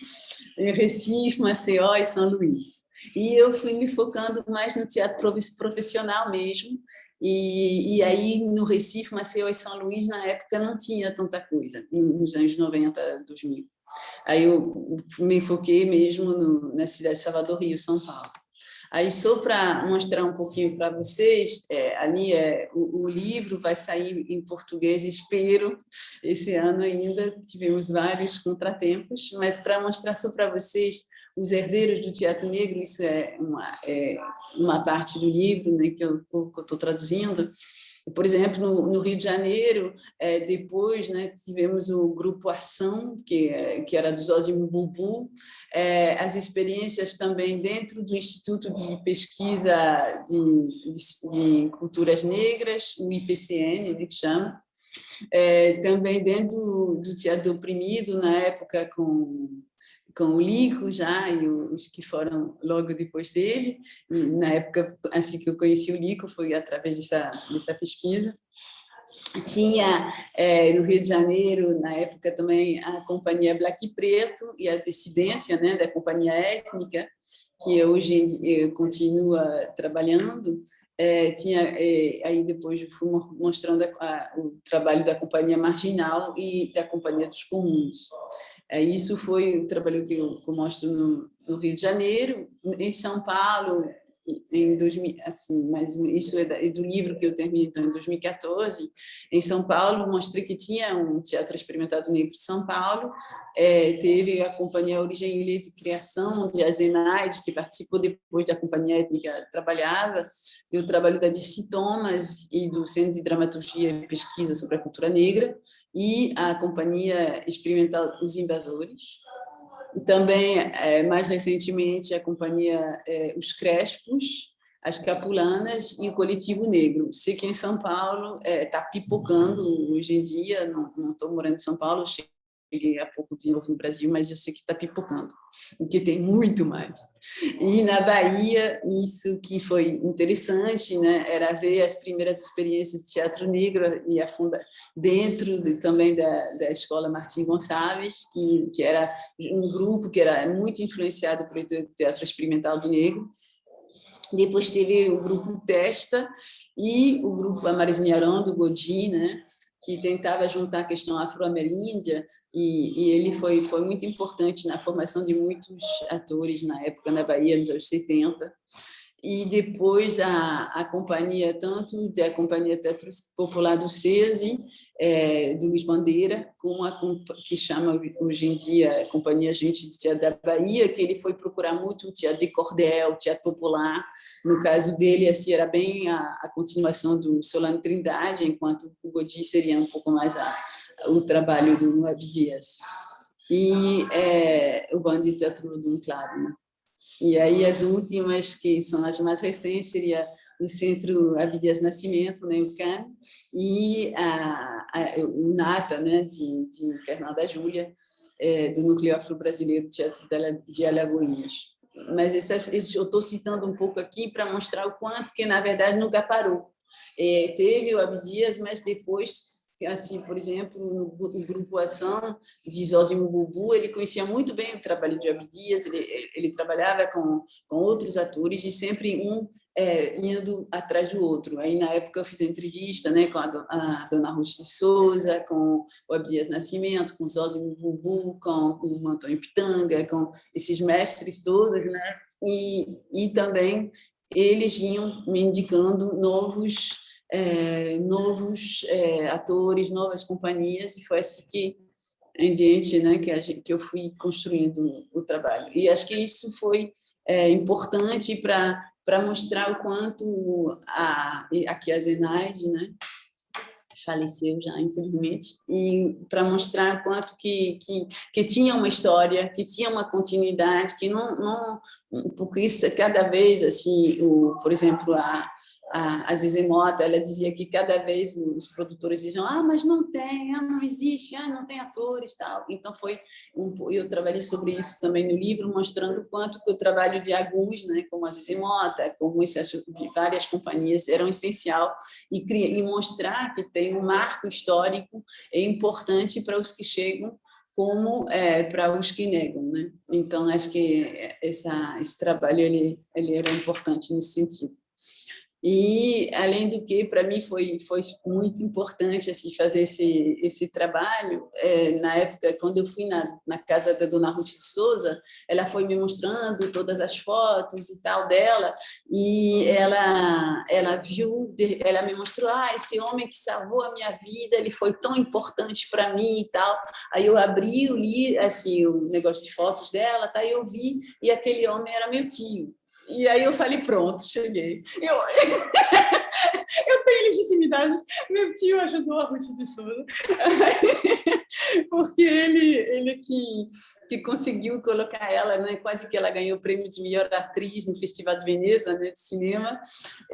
em Recife, Maceió e São Luís. E eu fui me focando mais no teatro profissional mesmo, e aí no Recife, Maceió e São Luís, na época, não tinha tanta coisa, nos anos 90, 2000. Aí eu me foquei mesmo na cidade de Salvador, Rio, São Paulo. Aí, só para mostrar um pouquinho para vocês, ali o livro vai sair em português, espero, esse ano ainda, tivemos vários contratempos, mas para mostrar só para vocês os herdeiros do teatro negro, isso é uma parte do livro, né, que eu estou traduzindo. Por exemplo, no Rio de Janeiro, depois, né, tivemos o Grupo Ação, que era do Zósimo Bubu, as experiências também dentro do Instituto de Pesquisa de Culturas Negras, o IPCN, ele chama, também dentro do Teatro do Oprimido, na época com o Lico já, e os que foram logo depois dele. E, na época, assim que eu conheci o Lico, foi através dessa pesquisa. Tinha, no Rio de Janeiro, na época também, a Companhia Black e Preto e a dissidência, né, da Companhia Étnica, que hoje continua trabalhando. Aí depois fui mostrando o trabalho da Companhia Marginal e da Companhia dos Comuns. Isso foi o trabalho que eu mostro no Rio de Janeiro. Em São Paulo, em 2000, assim, mas isso é do livro que eu terminei então, em 2014. Em São Paulo, mostrei que tinha um teatro experimentado negro de São Paulo. Teve a Companhia Origem e Ilha de Criação, de Azenaide, que participou depois da Companhia Étnica Trabalhava, e o trabalho da Dircy Thomas e do Centro de Dramaturgia e Pesquisa sobre a Cultura Negra, e a Companhia Experimental Os Invasores. Também, mais recentemente, a Companhia Os Crespos, as Capulanas e o Coletivo Negro. Sei que em São Paulo está pipocando hoje em dia, não estou morando em São Paulo, cheguei há pouco de novo no Brasil, mas eu sei que está pipocando, porque tem muito mais. E na Bahia, isso que foi interessante, né, era ver as primeiras experiências de teatro negro e dentro também da Escola Martim Gonçalves, que era um grupo que era muito influenciado pelo teatro experimental do negro. Depois teve o grupo Testa e o grupo Amarizniarão, do Godin, né, que tentava juntar a questão afro-ameríndia, e ele foi muito importante na formação de muitos atores na época, na Bahia, nos anos 70. E depois a companhia, tanto da Companhia Teatro Popular do SESI, do Luiz Bandeira, como que chama hoje em dia a Companhia Gente de Teatro da Bahia, que ele foi procurar muito o teatro de cordel, o teatro popular. No caso dele, assim, era bem a continuação do Solano Trindade, enquanto o Godin seria um pouco mais o trabalho do Abdias. E o Bando de Teatro Lodum, claro, né? E aí as últimas, que são as mais recentes, seria o Centro Abdias Nascimento, né, o CAN, e o NATA, né, de Fernanda Júlia, do Núcleo Afro-Brasileiro do Teatro de Alagoinhas. Mas eu estou citando um pouco aqui para mostrar o quanto que, na verdade, nunca parou. Teve o Abdias, mas depois, assim, por exemplo, no Grupo Ação de Zósimo Bubu, ele conhecia muito bem o trabalho de Abdias, ele trabalhava com outros atores e sempre indo atrás do outro. Aí, na época, eu fiz a entrevista, né, com a dona Ruth de Souza, com o Abdias Nascimento, com o Zósimo Bubu, com o Antônio Pitanga, com esses mestres todos, né? E também eles iam me indicando novos atores, novas companhias, e foi assim que em diante, né, que eu fui construindo o trabalho. E acho que isso foi importante para mostrar o quanto aqui a Zenaide, né, faleceu já, infelizmente, e para mostrar quanto que tinha uma história, que tinha uma continuidade, que não porque isso, cada vez, assim, por exemplo, a Zezé Mota, ela dizia que cada vez os produtores diziam, mas não tem, não existe, não tem atores, tal. Então eu trabalhei sobre isso também no livro, mostrando o quanto que o trabalho de Agus, né, como a Zezé Mota, como várias companhias, eram essencial e mostrar que tem um marco histórico é importante para os que chegam como para os que negam, né? Então acho que esse trabalho ele era importante nesse sentido. E, além do que, para mim foi muito importante assim, fazer esse trabalho. Na época, quando eu fui na casa da dona Ruth de Souza, ela foi me mostrando todas as fotos e tal dela, e ela viu, ela me mostrou, esse homem que salvou a minha vida, ele foi tão importante para mim e tal. Aí eu abri, li assim, o negócio de fotos dela, tá? E eu vi, e aquele homem era meu tio. E aí eu falei, pronto, cheguei. Eu tenho legitimidade. Meu tio ajudou a Ruth de Souza, porque ele que conseguiu colocar ela, né? Quase que ela ganhou o prêmio de melhor atriz no Festival de Veneza, né, de cinema,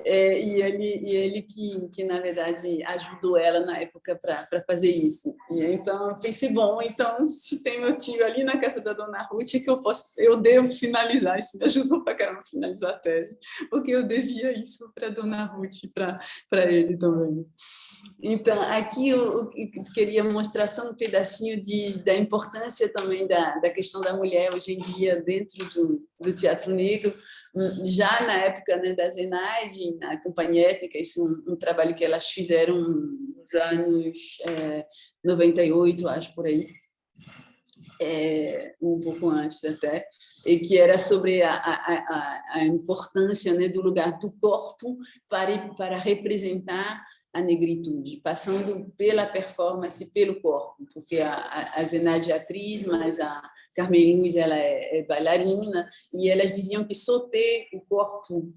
e ele que na verdade ajudou ela na época para fazer isso. E então eu pensei, bom, então se tem meu tio ali na casa da dona Ruth, que eu devo finalizar. Isso me ajudou para caramba a finalizar a tese, porque eu devia isso para a dona Ruth, para ele também. Então, aqui eu queria mostrar só um pedacinho da importância também da questão da mulher hoje em dia dentro do teatro negro. Já na época, né, da Zenaide, na Companhia Étnica, isso é um trabalho que elas fizeram nos anos 98, acho, por aí. Um pouco antes até, e que era sobre a importância, né, do lugar do corpo para representar a negritude, passando pela performance, pelo corpo, porque a Zenaide é atriz, mas a Carmen Luz ela é bailarina, e elas diziam que só ter o corpo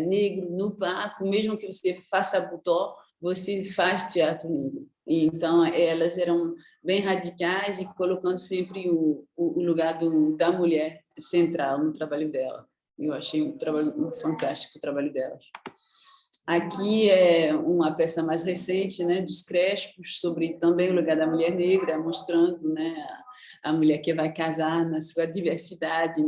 negro no palco, mesmo que você faça butó, você faz teatro negro. E, então, elas eram bem radicais e colocando sempre o lugar da mulher central no trabalho dela. Eu achei fantástico o trabalho delas. Aqui é uma peça mais recente, né, dos Crespos, sobre também o lugar da mulher negra, mostrando, né, a mulher que vai casar na sua diversidade,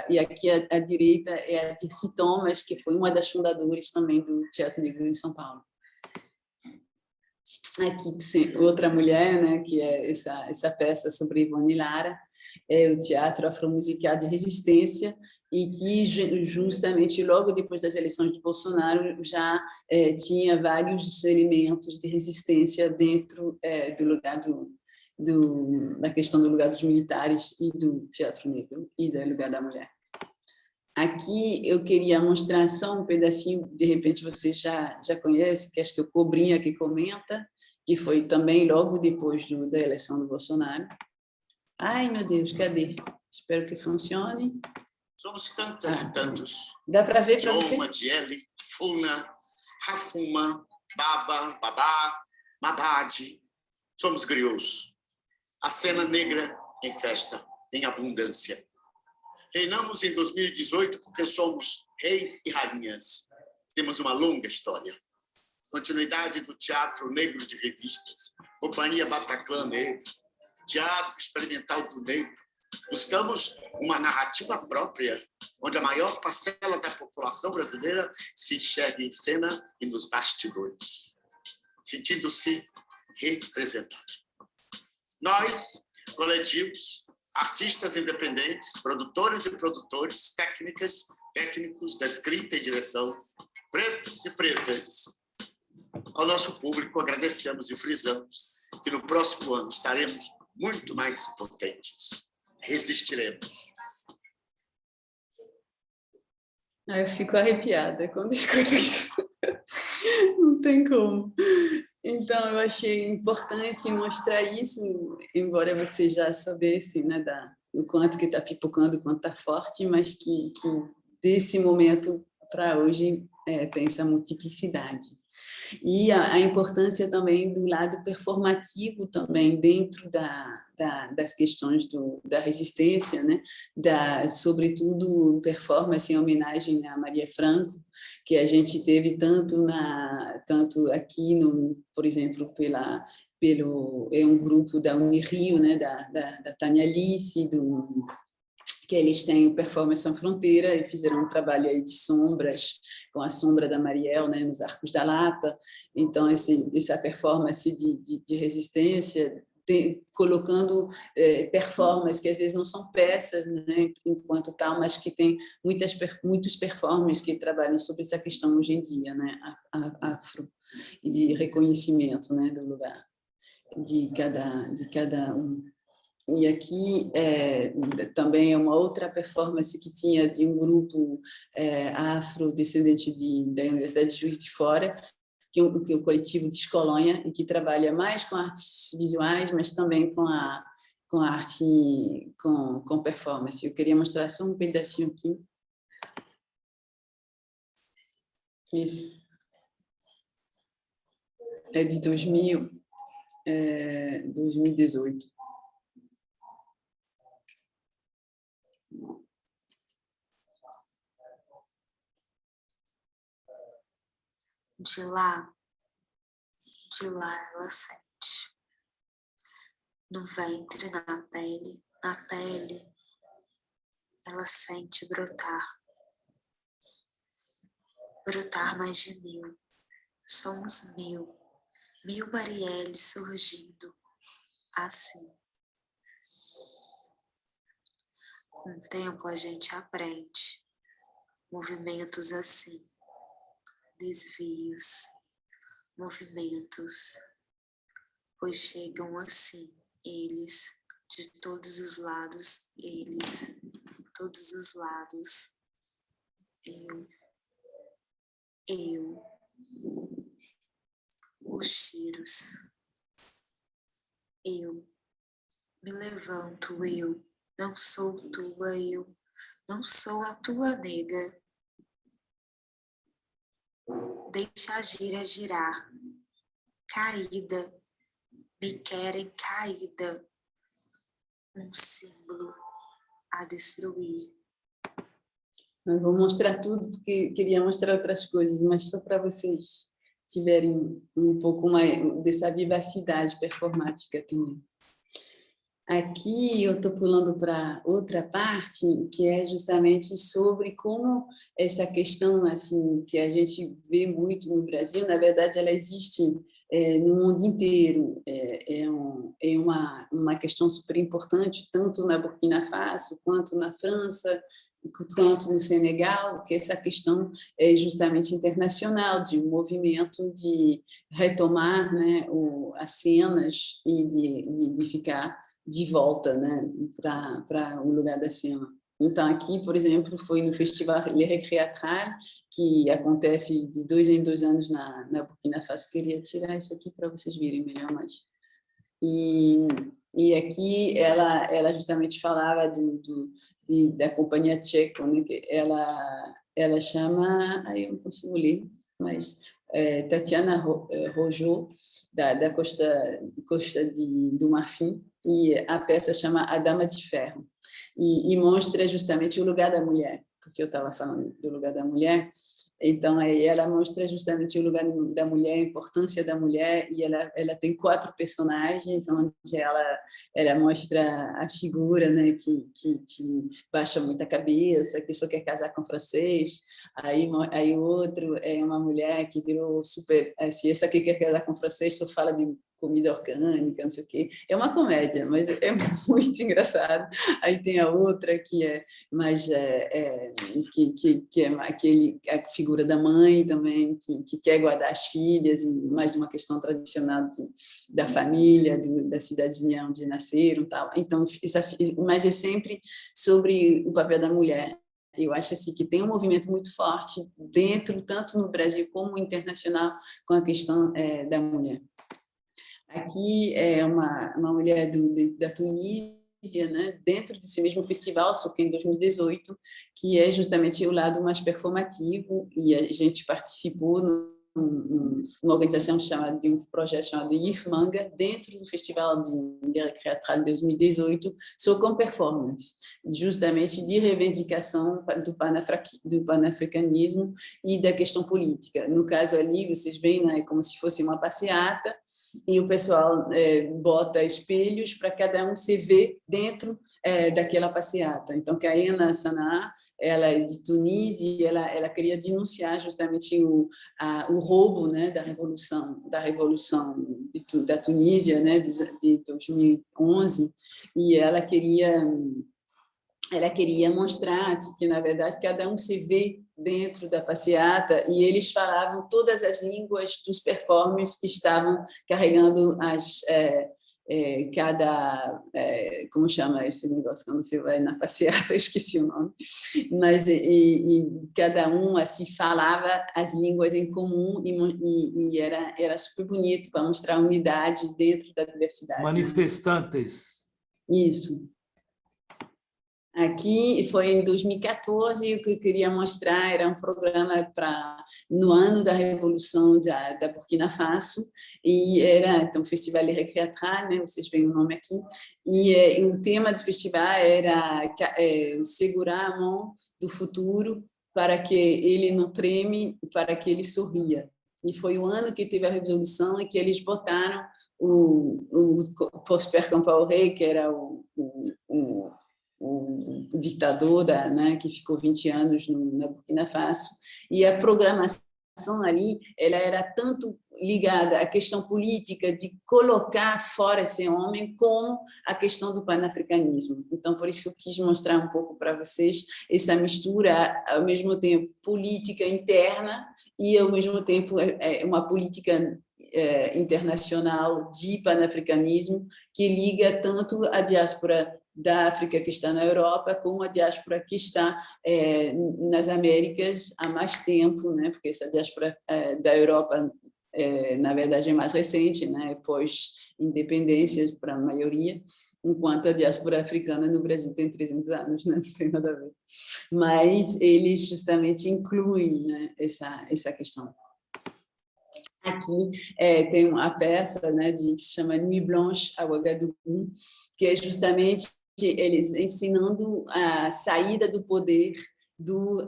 e aqui à direita é a Dircy Thomas, que foi uma das fundadoras também do Teatro Negro em São Paulo. Aqui outra mulher, né, que é essa peça sobre Ivone Lara, é o Teatro Afromusical de Resistência, e que justamente logo depois das eleições de Bolsonaro já tinha vários elementos de resistência dentro do lugar da questão do lugar dos militares e do teatro negro e do lugar da mulher. Aqui eu queria mostrar só um pedacinho, de repente você já conhece, que acho que é o Cobrinha que comenta, que foi também logo depois da eleição do Bolsonaro. Ai, meu Deus, cadê? Espero que funcione. Somos tantas e tantos. Dá para ver para você? Joma, Diele, Funa, Rafuma, Baba, Babá, Mabade. Somos griots. A cena negra em festa, em abundância. Reinamos em 2018 porque somos reis e rainhas. Temos uma longa história. Continuidade do Teatro Negro de Revistas, Companhia Bataclan Negro, Teatro Experimental do Negro. Buscamos uma narrativa própria, onde a maior parcela da população brasileira se enxerga em cena e nos bastidores, sentindo-se representado. Nós, coletivos, artistas independentes, produtores e produtores, técnicos da escrita e direção, pretos e pretas, ao nosso público agradecemos e frisamos que no próximo ano estaremos muito mais potentes. Resistiremos. Eu fico arrepiada quando escuto isso. Não tem como. Então, eu achei importante mostrar isso, embora você já soubesse, né, do quanto que está pipocando, o quanto está forte, mas que desse momento para hoje tem essa multiplicidade. E a importância também do lado performativo também dentro das questões da resistência, né? Sobretudo performance em homenagem a Maria Franco, que a gente teve tanto aqui, por exemplo, é um grupo da Unirio, né? da Tânia Alice, que eles têm o Performance Sem Fronteira e fizeram um trabalho aí de sombras, com a sombra da Marielle, né, nos Arcos da Lapa. Então, essa performance de resistência, colocando performances que às vezes não são peças, né, enquanto tal, mas que tem muitos performers que trabalham sobre essa questão hoje em dia, né, afro, e de reconhecimento, né, do lugar de cada um. E aqui também é uma outra performance que tinha de um grupo afrodescendente da Universidade de Juiz de Fora, que é o coletivo Descolônia, e que trabalha mais com artes visuais, mas também com a arte, com performance. Eu queria mostrar só um pedacinho aqui. Isso. É de 2018. De lá ela sente. No ventre, na pele, ela sente brotar mais de 1000. Somos 1000 Marielles surgindo assim. Com o tempo a gente aprende movimentos assim, desvios, movimentos, pois chegam assim, eles, de todos os lados, eu, os tiros, eu, me levanto, eu, não sou tua, eu, não sou a tua nega. Deixa a gira girar, caída, me querem caída, um símbolo a destruir. Eu vou mostrar tudo, porque queria mostrar outras coisas, mas só para vocês tiverem um pouco mais dessa vivacidade performática também. Aqui eu estou pulando para outra parte, que é justamente sobre como essa questão assim, que a gente vê muito no Brasil, na verdade, ela existe no mundo inteiro. É uma questão super importante, tanto na Burkina Faso, quanto na França, quanto no Senegal, que essa questão é justamente internacional, de um movimento de retomar, né, as cenas e de ficar de volta, né, para o lugar da cena. Então, aqui, por exemplo, foi no Festival Le Recréatral, que acontece de 2 em 2 anos na Burkina Faso. Queria tirar isso aqui para vocês verem melhor, mas... E aqui ela justamente falava da companhia tcheca, né, que ela chama... Aí eu não consigo ler, mas... Tatiana Rojot, da Costa do Marfim, e a peça chama A Dama de Ferro, e mostra justamente o lugar da mulher, porque eu estava falando do lugar da mulher. Então, aí ela mostra justamente o lugar da mulher, a importância da mulher, e ela tem 4 personagens, onde ela mostra a figura, né, que baixa muito a cabeça, que só quer casar com francês. Aí o outro é uma mulher que virou super... Assim, essa aqui quer casar com francês, só fala de comida orgânica, não sei o quê. É uma comédia, mas é muito engraçado. Aí tem a outra que é mais que é a figura da mãe também, que quer guardar as filhas, e mais de uma questão tradicional da família, da cidadinha onde nasceram, tal. Então, mas é sempre sobre o papel da mulher. Eu acho assim, que tem um movimento muito forte dentro, tanto no Brasil como internacional, com a questão da mulher. Aqui é uma mulher da Tunísia, né, dentro desse mesmo festival, só que em 2018, que é justamente o lado mais performativo, e a gente participou numa organização chamada, de um projeto chamado IF Manga, dentro do Festival de Guerra Teatral de 2018, só com performance, justamente de reivindicação do panafricanismo e da questão política. No caso ali, vocês veem, né, como se fosse uma passeata, e o pessoal bota espelhos para cada um se ver dentro daquela passeata. Então, Kaena Sanaa, ela é de Tunísia e ela queria denunciar justamente o roubo, né, da revolução da Tunísia, né, de 2011, e ela queria mostrar assim, que, na verdade, cada um se vê dentro da passeata, e eles falavam todas as línguas dos performers que estavam carregando como chama esse negócio quando você vai na passeata, esqueci o nome, mas e cada um assim falava as línguas em comum, e era super bonito para mostrar a unidade dentro da diversidade. Manifestantes. Né? Isso. Aqui foi em 2014, o que eu queria mostrar era um programa no ano da Revolução da Burkina Faso, e era então Festival Recreatral, né, vocês veem o nome aqui, e o tema do festival era segurar a mão do futuro para que ele não treme, para que ele sorria. E foi o ano que teve a Revolução e que eles botaram o Prosper Compaoré, que era o ditador né, que ficou 20 anos na Burkina Faso, e a programação ali ela era tanto ligada à questão política de colocar fora esse homem, como a questão do panafricanismo. Então, por isso que eu quis mostrar um pouco para vocês essa mistura, ao mesmo tempo, política interna e, ao mesmo tempo, uma política internacional de panafricanismo que liga tanto a diáspora da África que está na Europa, com a diáspora que está nas Américas há mais tempo, né? Porque essa diáspora da Europa, na verdade, é mais recente, né? Pós-independências para a maioria, enquanto a diáspora africana no Brasil tem 300 anos, né? Não tem nada a ver. Mas eles justamente incluem, né, essa questão. Aqui tem uma peça, né, que se chama Nuit Blanche à Ouagadougou, que é justamente eles ensinando a saída do poder do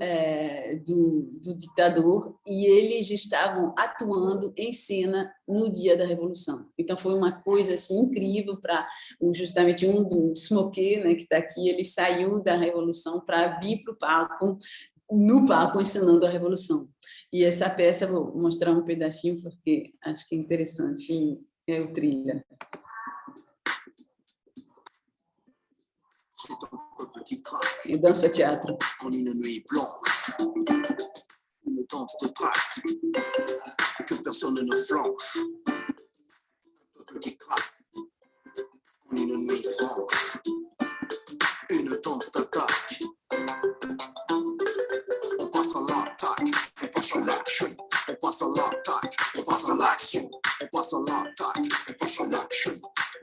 ditador, e eles estavam atuando em cena no dia da Revolução. Então, foi uma coisa assim, incrível para justamente um do Smoké, né, que está aqui, ele saiu da Revolução para vir para o palco, no palco, ensinando a Revolução. E essa peça, vou mostrar um pedacinho, porque acho que é interessante, é o trilha. Et danse-théâtre. En une nuit blanche, une danse de tract, que personne ne flanche. Un peuple qui craque. En une nuit franche, une danse d'attaque. On passe à l'attaque, on passe à l'action. On passe à l'attaque, on passe à l'action. On passe à l'attaque, on passe à l'action.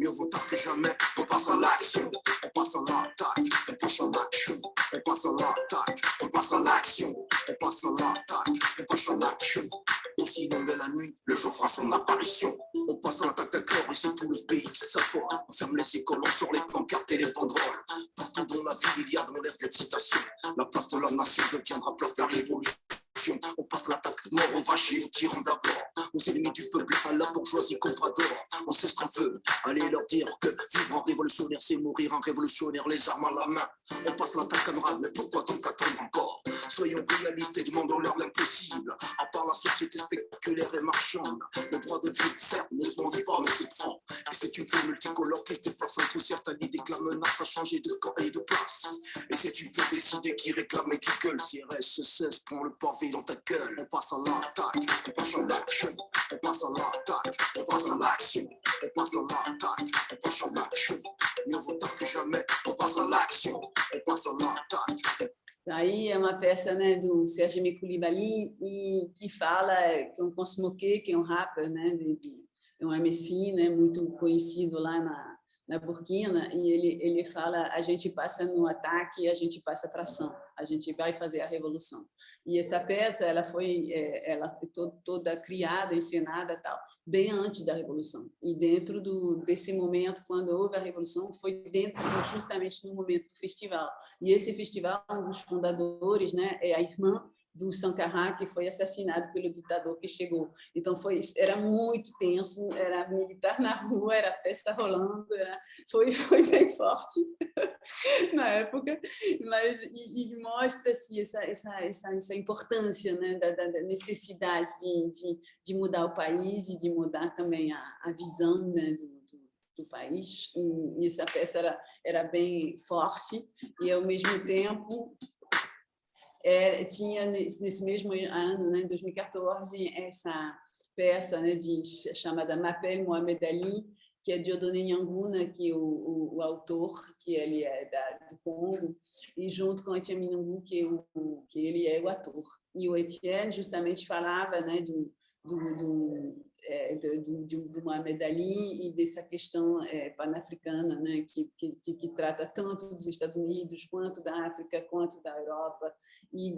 Mieux vaut tard que jamais, on passe à l'action. On passe à l'attaque, on passe à l'action. On passe à l'attaque, on passe à l'action. On passe à l'attaque, on passe à l'action. Aussi longue la nuit, le jour fera son apparition. On passe à l'attaque d'accord et c'est tout le pays qui s'affole. On ferme les écoles, on sort les pancartes et les banderoles. Partout dans la ville, il y a dans l'air d'excitation. La place de la nation deviendra place de la révolution. On passe l'attaque, mort, on va chez les tyrans d'abord. Aux ennemis du peuple, à la bourgeoisie comprador. On sait ce qu'on veut, allez leur dire que vivre en révolutionnaire, c'est mourir en révolutionnaire, les armes à la main. On passe l'attaque, camarade, mais pourquoi donc attendre encore? Soyons réalistes et demandons-leur l'impossible. À part la société spectaculaire et marchande, le droit de vie, certes, ne se vendit pas, mais se prend. Et c'est une foule multicolore qui se déplace enthousiaste à l'idée que la menace a changé de camp et de place. Et c'est une foule décidée qui réclame et qui gueule. Si RS cesse, prends le pavé dans ta gueule. On passe à l'attaque, on passe à l'action. On passe à l'attaque, on passe à l'action. On passe à l'attaque, on passe à l'action. Mieux vaut tard que jamais, on passe à l'action. On passe à l'attaque. Aí é uma peça, né, do Serge Coulibaly, e que fala com Smoké, que é um rapper, né, é um MC, né, muito conhecido lá na Burkina, e ele fala: a gente passa no ataque e a gente passa para ação, a gente vai fazer a revolução. E essa peça ela foi toda criada, encenada, tal, bem antes da revolução. E dentro desse momento, quando houve a revolução, foi justamente no momento do festival. E esse festival, um dos fundadores, né, é a irmã do Sankara, que foi assassinado pelo ditador que chegou. Então era muito tenso, era militar na rua, era festa rolando, foi bem forte na época, mas e mostra-se essa importância, né, da necessidade de mudar o país e de mudar também a visão, né, do país. E essa peça era bem forte e, ao mesmo tempo, tinha nesse mesmo ano, né, em 2014, essa peça, né, chamada M'appelle Mohamed Ali, que é de Dieudonné Nyanguna, que o autor, que ele é do Congo, e junto com Etienne Minungu, que ele é o ator. E o Etienne justamente falava, né, do Mohamed Ali e dessa questão pan-africana, né, que trata tanto dos Estados Unidos quanto da África, quanto da Europa, e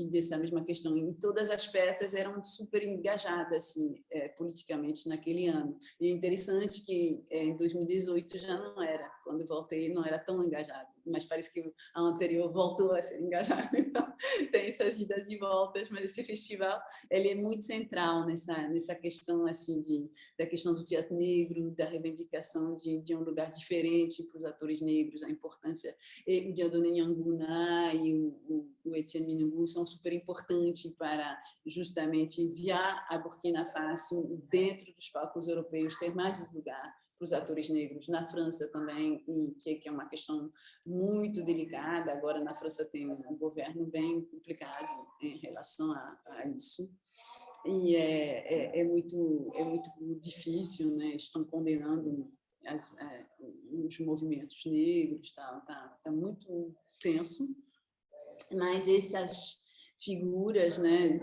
dessa mesma questão. E todas as peças eram super engajadas assim, politicamente naquele ano. E é interessante que em 2018 já não era, quando voltei não era tão engajado, mas parece que a anterior voltou a ser engajado. Então tem essas idas e voltas, mas esse festival ele é muito central nessa questão assim da questão do teatro negro, da reivindicação de um lugar diferente para os atores negros, a importância. E o Dieudonné Nyanguna e o Etienne Minungu são super importantes para justamente enviar a Burkina Faso dentro dos palcos europeus, ter mais lugar para os atores negros. Na França também, que é uma questão muito delicada. Agora, na França tem um governo bem complicado em relação a isso. E é muito difícil, né? Estão condenando os movimentos negros, tá muito tenso. Mas essas figuras, né,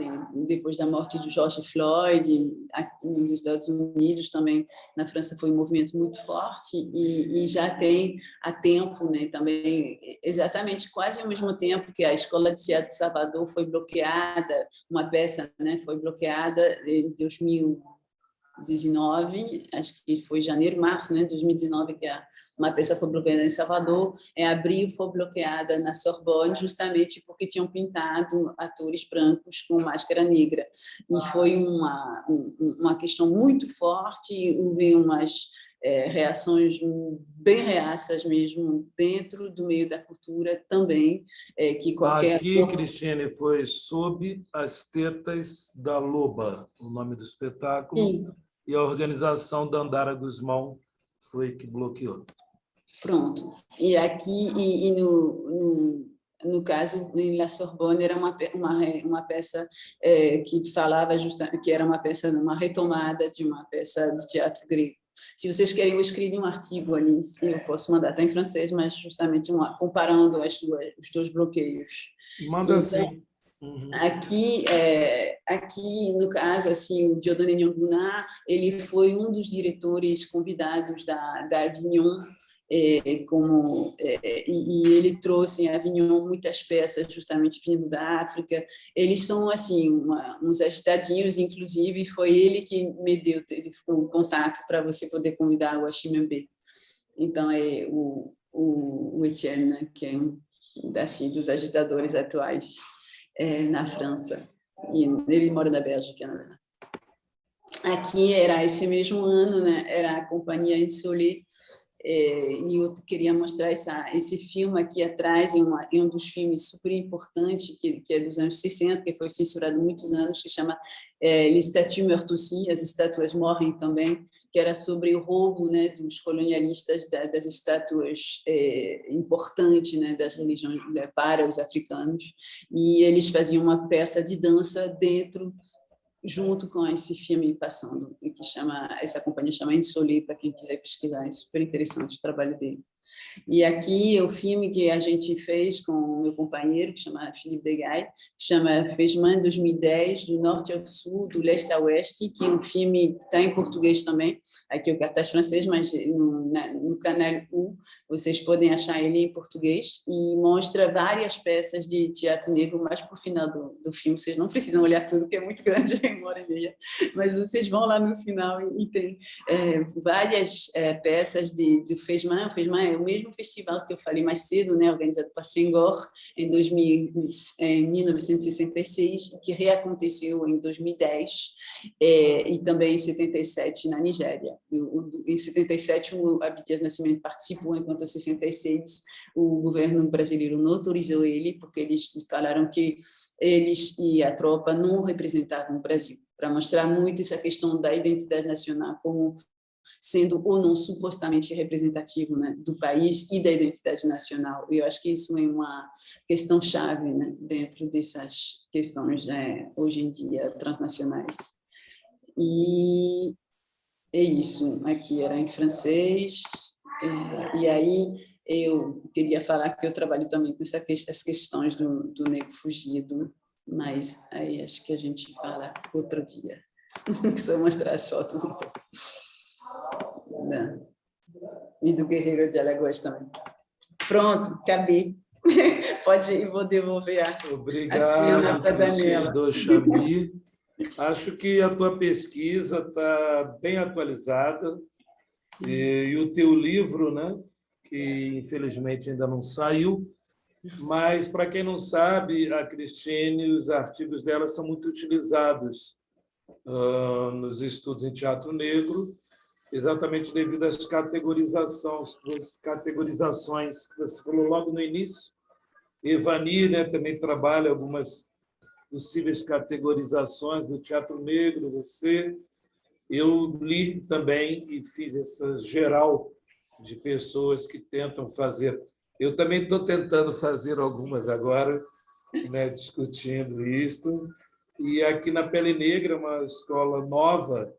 depois da morte de George Floyd, aqui nos Estados Unidos também, na França foi um movimento muito forte e já tem há tempo, né, também exatamente quase ao mesmo tempo que a Escola de Teatro de Salvador foi bloqueada, uma peça, né, foi bloqueada em 2019, acho que foi janeiro, março, né, 2019, que uma peça foi bloqueada em Salvador, em abril foi bloqueada na Sorbonne, justamente porque tinham pintado atores brancos com máscara negra. E foi uma questão muito forte, houve umas reações bem reaças mesmo, dentro do meio da cultura também, que qualquer... Aqui, Cristiane, foi Sob as Tetas da Loba, o nome do espetáculo. Sim. E a organização Dandara Guzmão foi que bloqueou. Pronto. E aqui, no caso, em La Sorbonne, era uma peça que falava justamente que era uma retomada de uma peça de teatro grego. Se vocês querem, eu escrevi um artigo ali, eu posso mandar até em francês, mas justamente comparando os dois bloqueios. Manda sim. Uhum. Aqui, no caso, assim, o Dieudonné Nyanguna, ele foi um dos diretores convidados da Avignon, e ele trouxe em Avignon muitas peças justamente vindo da África. Eles são assim uns agitadinhos, inclusive foi ele que me deu o contato para você poder convidar o Achimembe. Então é o Etienne, né, que é assim, dos agitadores atuais na França, e ele mora na Bélgica, na verdade. Aqui era esse mesmo ano, né, era a Companhia Insolé, e eu queria mostrar esse filme aqui atrás, em um dos filmes super importantes, que é dos anos 60, que foi censurado há muitos anos, que chama Les Statues Meurent aussi, As Estátuas Morrem Também, que era sobre o roubo, né, dos colonialistas das estátuas importantes, né, das religiões, para os africanos, e eles faziam uma peça de dança dentro, junto com esse filme passando, que essa companhia chama Insolé, para quem quiser pesquisar, é super interessante o trabalho dele. E aqui o filme que a gente fez com meu companheiro, que chama Philippe Degay, que chama Fesman 2010, do norte ao sul, do leste ao oeste, que é um filme que está em português também, aqui é o cartaz francês, mas no canal U vocês podem achar ele em português, e mostra várias peças de teatro negro, mas para o final do filme, vocês não precisam olhar tudo, porque é muito grande, é 1h30, mas vocês vão lá no final e tem várias peças do Fesman. O Fesman é o mesmo festival que eu falei mais cedo, né, organizado por Senghor em 1966, que reaconteceu em 2010 e também em 77 na Nigéria. Em 77 o Abdias Nascimento participou, enquanto em 66 o governo brasileiro não autorizou ele, porque eles falaram que eles e a tropa não representavam o Brasil, para mostrar muito essa questão da identidade nacional como sendo ou não supostamente representativo, né, do país e da identidade nacional. Eu acho que isso é uma questão chave, né, dentro dessas questões hoje em dia transnacionais. E é isso. Aqui era em francês. E aí eu queria falar que eu trabalho também com essas questões do negro fugido, mas aí acho que a gente fala outro dia. Só mostrar as fotos um pouco. E do Guerreiro de Alagoas também. Pronto, acabei. Pode ir, vou devolver a Obrigado, Cristine Dochamy. Acho que a tua pesquisa está bem atualizada e o teu livro, né, que infelizmente ainda não saiu, mas, para quem não sabe, a Cristine, os artigos dela são muito utilizados nos estudos em teatro negro, exatamente devido às categorizações que você falou logo no início. Evani, né, também trabalha algumas possíveis categorizações do teatro negro. Eu li também e fiz essa geral de pessoas que tentam fazer. Eu também estou tentando fazer algumas agora, né, discutindo isto. E aqui na Pele Negra, uma escola nova,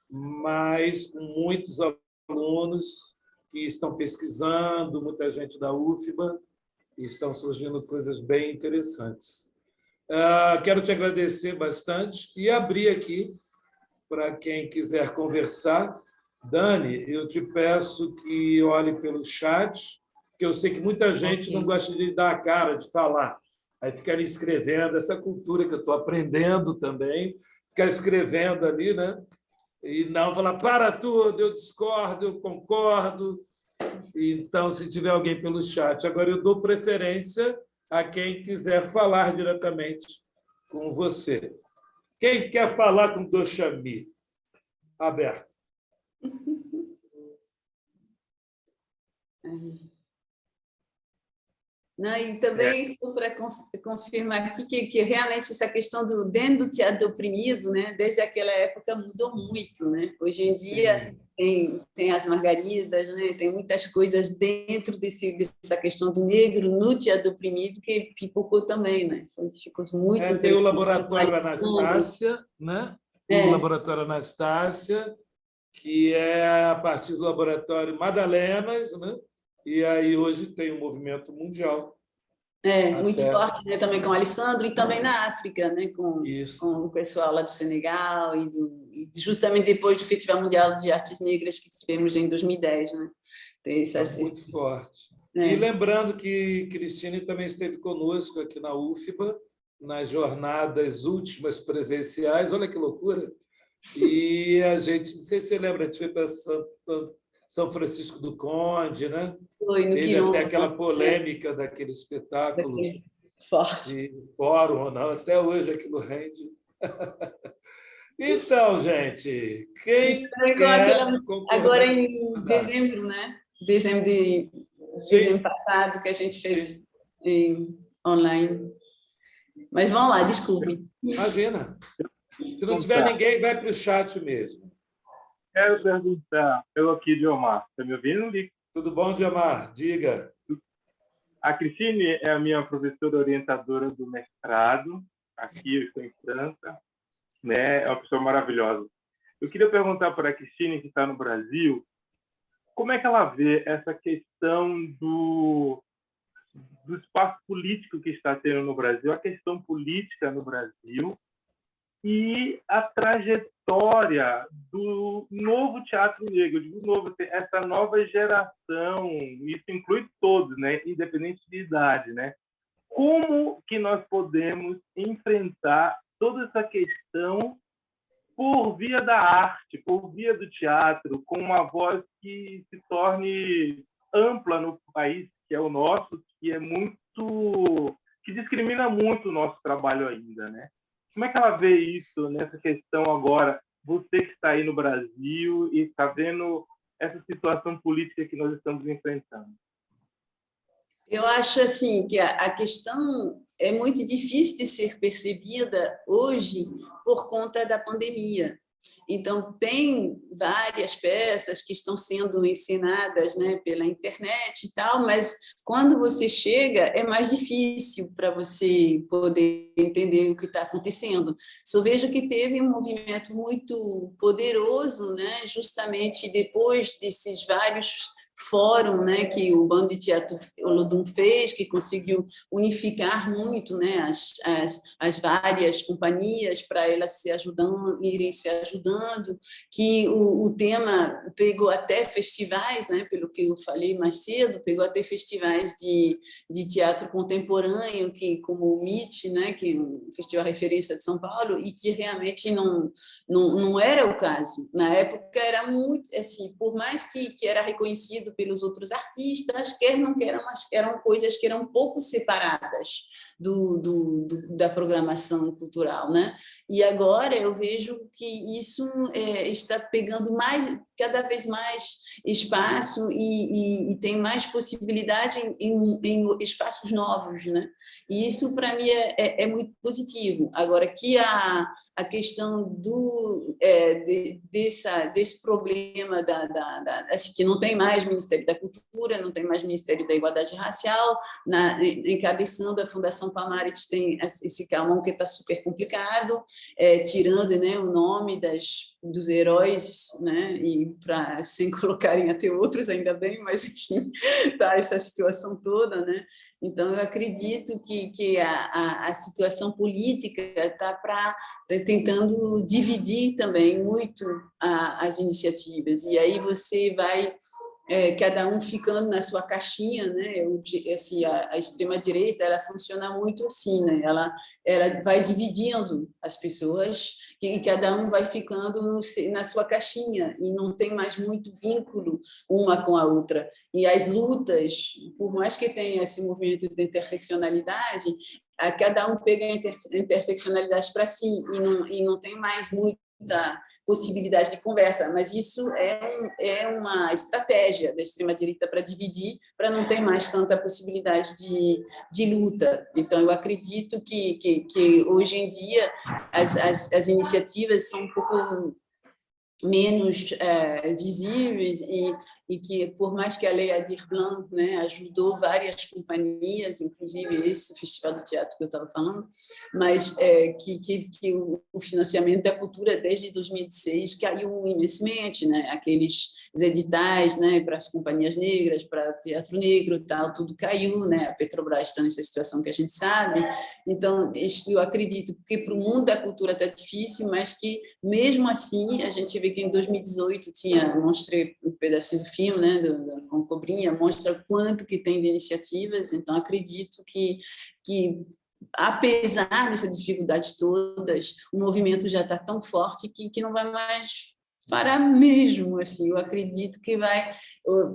mas com muitos alunos que estão pesquisando, muita gente da UFBA, e estão surgindo coisas bem interessantes. Quero te agradecer bastante e abrir aqui para quem quiser conversar. Dani, eu te peço que olhe pelo chat, que eu sei que muita gente não gosta de dar a cara, de falar. Aí fica ali escrevendo, essa cultura que eu estou aprendendo também, ficar escrevendo ali, né? E não falar, para tudo, eu discordo, eu concordo. Então, se tiver alguém pelo chat. Agora, eu dou preferência a quem quiser falar diretamente com você. Quem quer falar com Dochamy? Aberto. Não, e também, só para confirmar aqui, que realmente essa questão dentro do teatro oprimido, né, desde aquela época mudou muito, né? Hoje em dia tem as margaridas, né, tem muitas coisas dentro dessa questão do negro no teatro oprimido que pipocou também, né? Ficou muito interessante. Tem o Laboratório Anastácia, né? O Laboratório Anastácia, que é a partir do Laboratório Madalenas, né? E aí hoje tem um movimento mundial. Muito forte, né, também com o Alessandro, e também na África, né, com o pessoal lá do Senegal, e justamente depois do Festival Mundial de Artes Negras que tivemos em 2010. Né? Muito forte. E lembrando que Cristine também esteve conosco aqui na UFBA, nas jornadas últimas presenciais. Olha que loucura! E a gente, não sei se você lembra, a gente foi para São Francisco do Conde, né? Teve até aquela polêmica daquele espetáculo de fórum ou não, até hoje aquilo rende. Então, gente, quem quer agora em dezembro, né? Dezembro passado, que a gente fez online. Mas vamos lá, desculpe. Imagina. Se não tiver ninguém, vai para o chat mesmo. Quero perguntar, eu aqui, Diomar. Está me ouvindo, Lico? Tudo bom, Diomar? Diga. A Cristine é a minha professora orientadora do mestrado. Aqui eu estou em França. Né? É uma pessoa maravilhosa. Eu queria perguntar para a Cristine, que está no Brasil, como é que ela vê essa questão do do espaço político que está tendo no Brasil, a questão política no Brasil e a trajetória do novo teatro negro, de novo, essa nova geração, isso inclui todos, né, independente de idade, né? Como que nós podemos enfrentar toda essa questão por via da arte, por via do teatro, com uma voz que se torne ampla no país, que é o nosso, que discrimina muito o nosso trabalho ainda, né? Como é que ela vê isso nessa questão agora? Você que está aí no Brasil e está vendo essa situação política que nós estamos enfrentando. Eu acho assim que a questão é muito difícil de ser percebida hoje por conta da pandemia. Então, tem várias peças que estão sendo ensinadas, né, pela internet e tal, mas quando você chega, é mais difícil para você poder entender o que está acontecendo. Só vejo que teve um movimento muito poderoso, né, justamente depois desses vários fórum, né, que o Bando de Teatro Olodum fez, que conseguiu unificar muito, né, as várias companhias para elas irem se ajudando, que o tema pegou até festivais, né, pelo que eu falei mais cedo, pegou até festivais de teatro contemporâneo, que, como o MIT, né, que é um festival referência de São Paulo, e que realmente não era o caso. Na época era muito, assim, por mais que era reconhecido pelos outros artistas, quer não quer, mas eram coisas que eram um pouco separadas da programação cultural, né? E agora eu vejo que isso está pegando cada vez mais espaço e tem mais possibilidade em espaços novos, né? E isso, para mim, é muito positivo. Agora, que a questão desse problema assim, que não tem mais Ministério da Cultura, não tem mais Ministério da Igualdade Racial, encabeçando a Fundação Palmares tem esse camão que está super complicado, tirando, né, o nome dos heróis, né, e sem colocarem até outros, ainda bem, mas enfim, tá essa situação toda, né? Então, eu acredito que a situação política está tentando dividir também muito as iniciativas, e aí você vai cada um ficando na sua caixinha, né? Assim, a extrema-direita, ela funciona muito assim, né? Ela vai dividindo as pessoas e cada um vai ficando na sua caixinha e não tem mais muito vínculo uma com a outra. E as lutas, por mais que tenha esse movimento de interseccionalidade, cada um pega a interseccionalidade para si e não tem mais muita possibilidade de conversa, mas isso é uma estratégia da extrema-direita para dividir, para não ter mais tanta possibilidade de luta. Então, eu acredito que hoje em dia as iniciativas são um pouco menos visíveis e que, por mais que a Lei Aldir Blanc, né, ajudou várias companhias, inclusive esse Festival do Teatro que eu estava falando, mas que o financiamento da cultura desde 2006 caiu imensamente, né? Aqueles editais, né, para as companhias negras, para o teatro negro e tal, tudo caiu, né? A Petrobras está nessa situação que a gente sabe. Então, eu acredito que para o mundo da cultura está difícil, mas que, mesmo assim, a gente vê que em 2018 mostrei um pedacinho do filme, né, com Cobrinha, mostra quanto que tem de iniciativas. Então, acredito que apesar dessas dificuldades todas, o movimento já está tão forte que não vai mais parar mesmo, assim. Eu acredito que vai,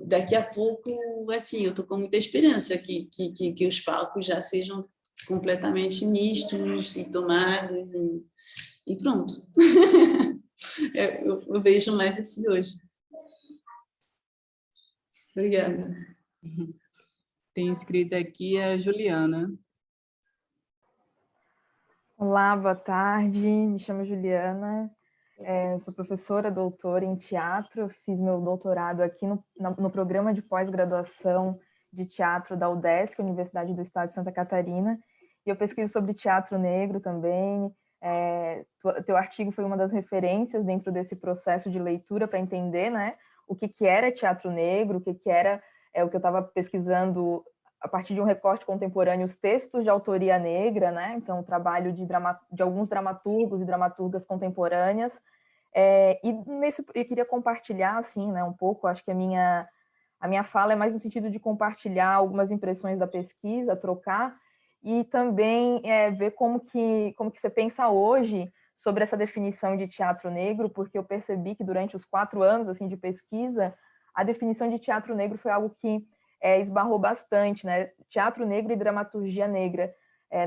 daqui a pouco, assim, eu estou com muita esperança que os palcos já sejam completamente mistos e tomados e pronto. Eu vejo mais assim hoje. Obrigada. Tem escrito aqui a Juliana. Olá, boa tarde. Me chamo Juliana. Sou professora, doutora em teatro. Fiz meu doutorado aqui no programa de pós-graduação de teatro da UDESC, Universidade do Estado de Santa Catarina. E eu pesquiso sobre teatro negro também. Teu artigo foi uma das referências dentro desse processo de leitura para entender, né, o que era teatro negro, o que era o que eu estava pesquisando a partir de um recorte contemporâneo, os textos de autoria negra, né? Então, o trabalho de alguns dramaturgos e dramaturgas contemporâneas. Eu queria compartilhar, assim, né, um pouco, acho que a minha fala é mais no sentido de compartilhar algumas impressões da pesquisa, trocar, e também ver como que você pensa hoje sobre essa definição de teatro negro, porque eu percebi que durante os 4 anos assim, de pesquisa, a definição de teatro negro foi algo que esbarrou bastante, né? Teatro negro e dramaturgia negra.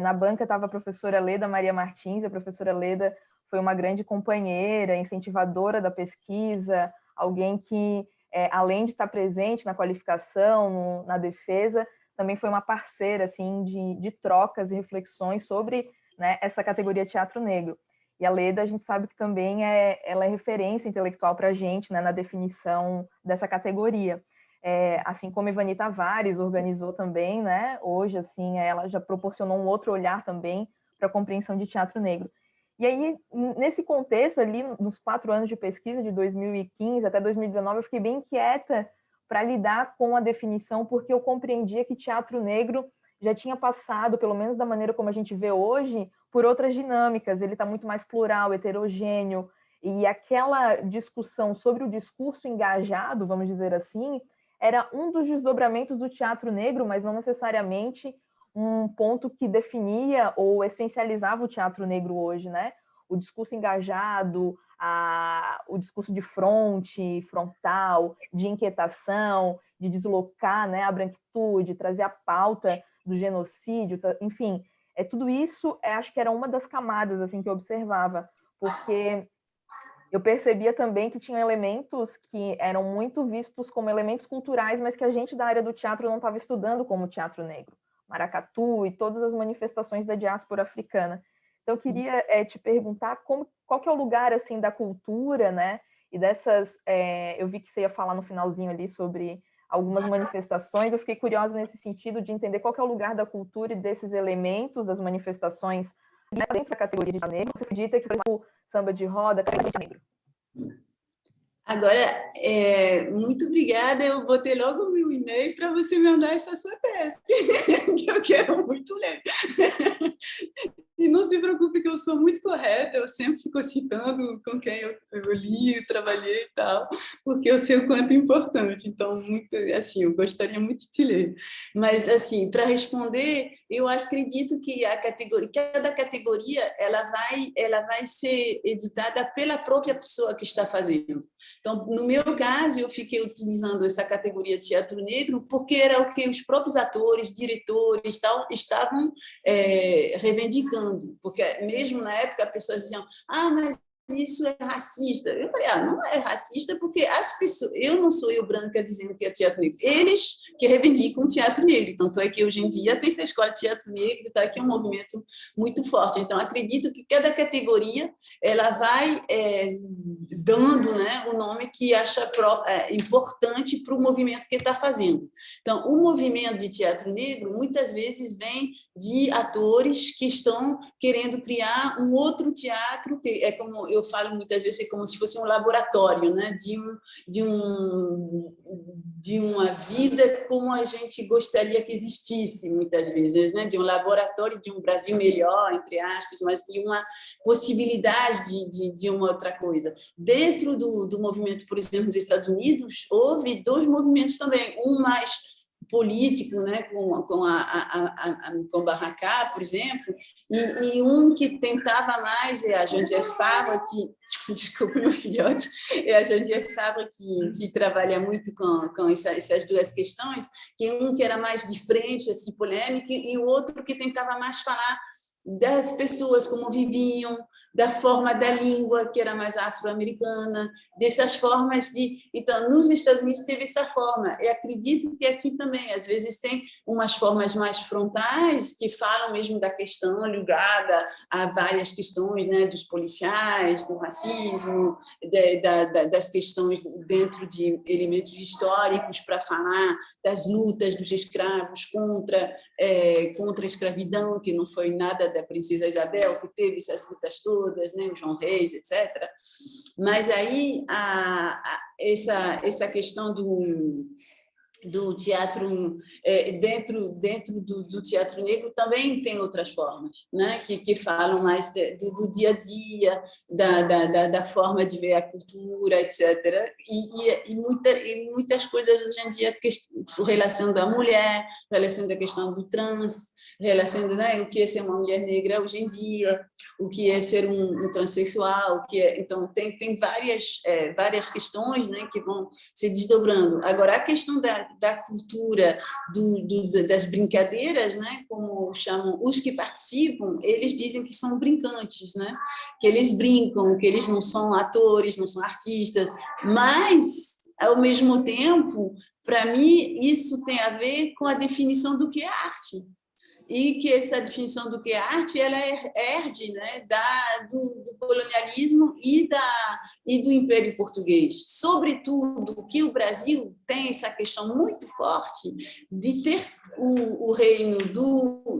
Na banca estava a professora Leda Maria Martins. A professora Leda foi uma grande companheira, incentivadora da pesquisa, alguém que, além de estar presente na qualificação, na defesa, também foi uma parceira assim, de trocas e reflexões sobre, né, essa categoria teatro negro. E a Leda, a gente sabe que também ela é referência intelectual para a gente, né, na definição dessa categoria. Assim como Ivani Tavares organizou também, né, hoje, assim, ela já proporcionou um outro olhar também para a compreensão de teatro negro. E aí, nesse contexto ali, nos 4 anos de pesquisa, de 2015 até 2019, eu fiquei bem inquieta para lidar com a definição, porque eu compreendia que teatro negro já tinha passado, pelo menos da maneira como a gente vê hoje, por outras dinâmicas. Ele está muito mais plural, heterogêneo, e aquela discussão sobre o discurso engajado, vamos dizer assim, era um dos desdobramentos do teatro negro, mas não necessariamente um ponto que definia ou essencializava o teatro negro hoje, né? O discurso engajado, o discurso de fronte, frontal, de inquietação, de deslocar, né, a branquitude, trazer a pauta do genocídio, enfim, tudo isso acho que era uma das camadas assim, que eu observava, porque eu percebia também que tinha elementos que eram muito vistos como elementos culturais, mas que a gente da área do teatro não estava estudando como teatro negro. Maracatu e todas as manifestações da diáspora africana. Então, eu queria te perguntar qual que é o lugar assim, da cultura, né? E dessas... eu vi que você ia falar no finalzinho ali sobre algumas manifestações. Eu fiquei curiosa nesse sentido de entender qual que é o lugar da cultura e desses elementos, das manifestações dentro da categoria de negro. Você acredita que, por exemplo, samba de roda, é negro? Agora, muito obrigada. Eu botei logo o meu e-mail para você me mandar essa sua tese, que eu quero muito ler. E não se preocupe que eu sou muito correta, eu sempre fico citando com quem eu li, trabalhei e tal, porque eu sei o quanto é importante. Então, muito, assim, eu gostaria muito de te ler. Mas, assim, para responder, eu acredito que cada categoria ela vai ser editada pela própria pessoa que está fazendo. Então, no meu caso, eu fiquei utilizando essa categoria teatro negro porque era o que os próprios atores, diretores, tal, estavam reivindicando. Porque mesmo na época as pessoas diziam, mas isso é racista. Eu falei, não é racista porque as pessoas, eu não sou eu branca dizendo que é teatro negro, eles que reivindicam o teatro negro. Tanto é que hoje em dia tem essa escola de teatro negro e está aqui um movimento muito forte. Então, acredito que cada categoria ela vai dando, né, o nome que acha importante para o movimento que está fazendo. Então, o movimento de teatro negro muitas vezes vem de atores que estão querendo criar um outro teatro, que é como eu falo muitas vezes, é como se fosse um laboratório, né, de uma vida como a gente gostaria que existisse, muitas vezes, né, de um laboratório de um Brasil melhor, entre aspas, mas de uma possibilidade de uma outra coisa. Dentro do movimento, por exemplo, dos Estados Unidos, houve 2 movimentos também, um mais político, né, com Barracá, por exemplo, e um que tentava mais, a Jandier Favre, desculpe meu filhote, a Jandier Favre que trabalha muito com essas 2 questões, que um que era mais de frente, assim, polêmico, e o outro que tentava mais falar das pessoas como viviam, da forma da língua, que era mais afro-americana, dessas formas de... Então, nos Estados Unidos teve essa forma. Eu acredito que aqui também, às vezes, tem umas formas mais frontais que falam mesmo da questão ligada a várias questões, né, dos policiais, do racismo, das questões dentro de elementos históricos para falar das lutas dos escravos contra a escravidão, que não foi nada da princesa Isabel, que teve essas lutas todas, né, o João Reis, etc. Mas aí essa questão do teatro, dentro do teatro negro também tem outras formas, né? que falam mais do dia a dia, da forma de ver a cultura, etc. E muitas coisas hoje em dia, relacionando a mulher, relacionando a questão do trans, relacionando, né, o que é ser uma mulher negra hoje em dia, o que é ser um transexual, então tem várias questões, né, que vão se desdobrando. Agora, a questão da cultura, das brincadeiras, né, como chamam os que participam, eles dizem que são brincantes, né, que eles brincam, que eles não são atores, não são artistas, mas, ao mesmo tempo, para mim, isso tem a ver com a definição do que é arte. E que essa definição do que é arte, ela herde, né, do colonialismo e do Império Português. Sobretudo, que o Brasil tem essa questão muito forte de ter o reino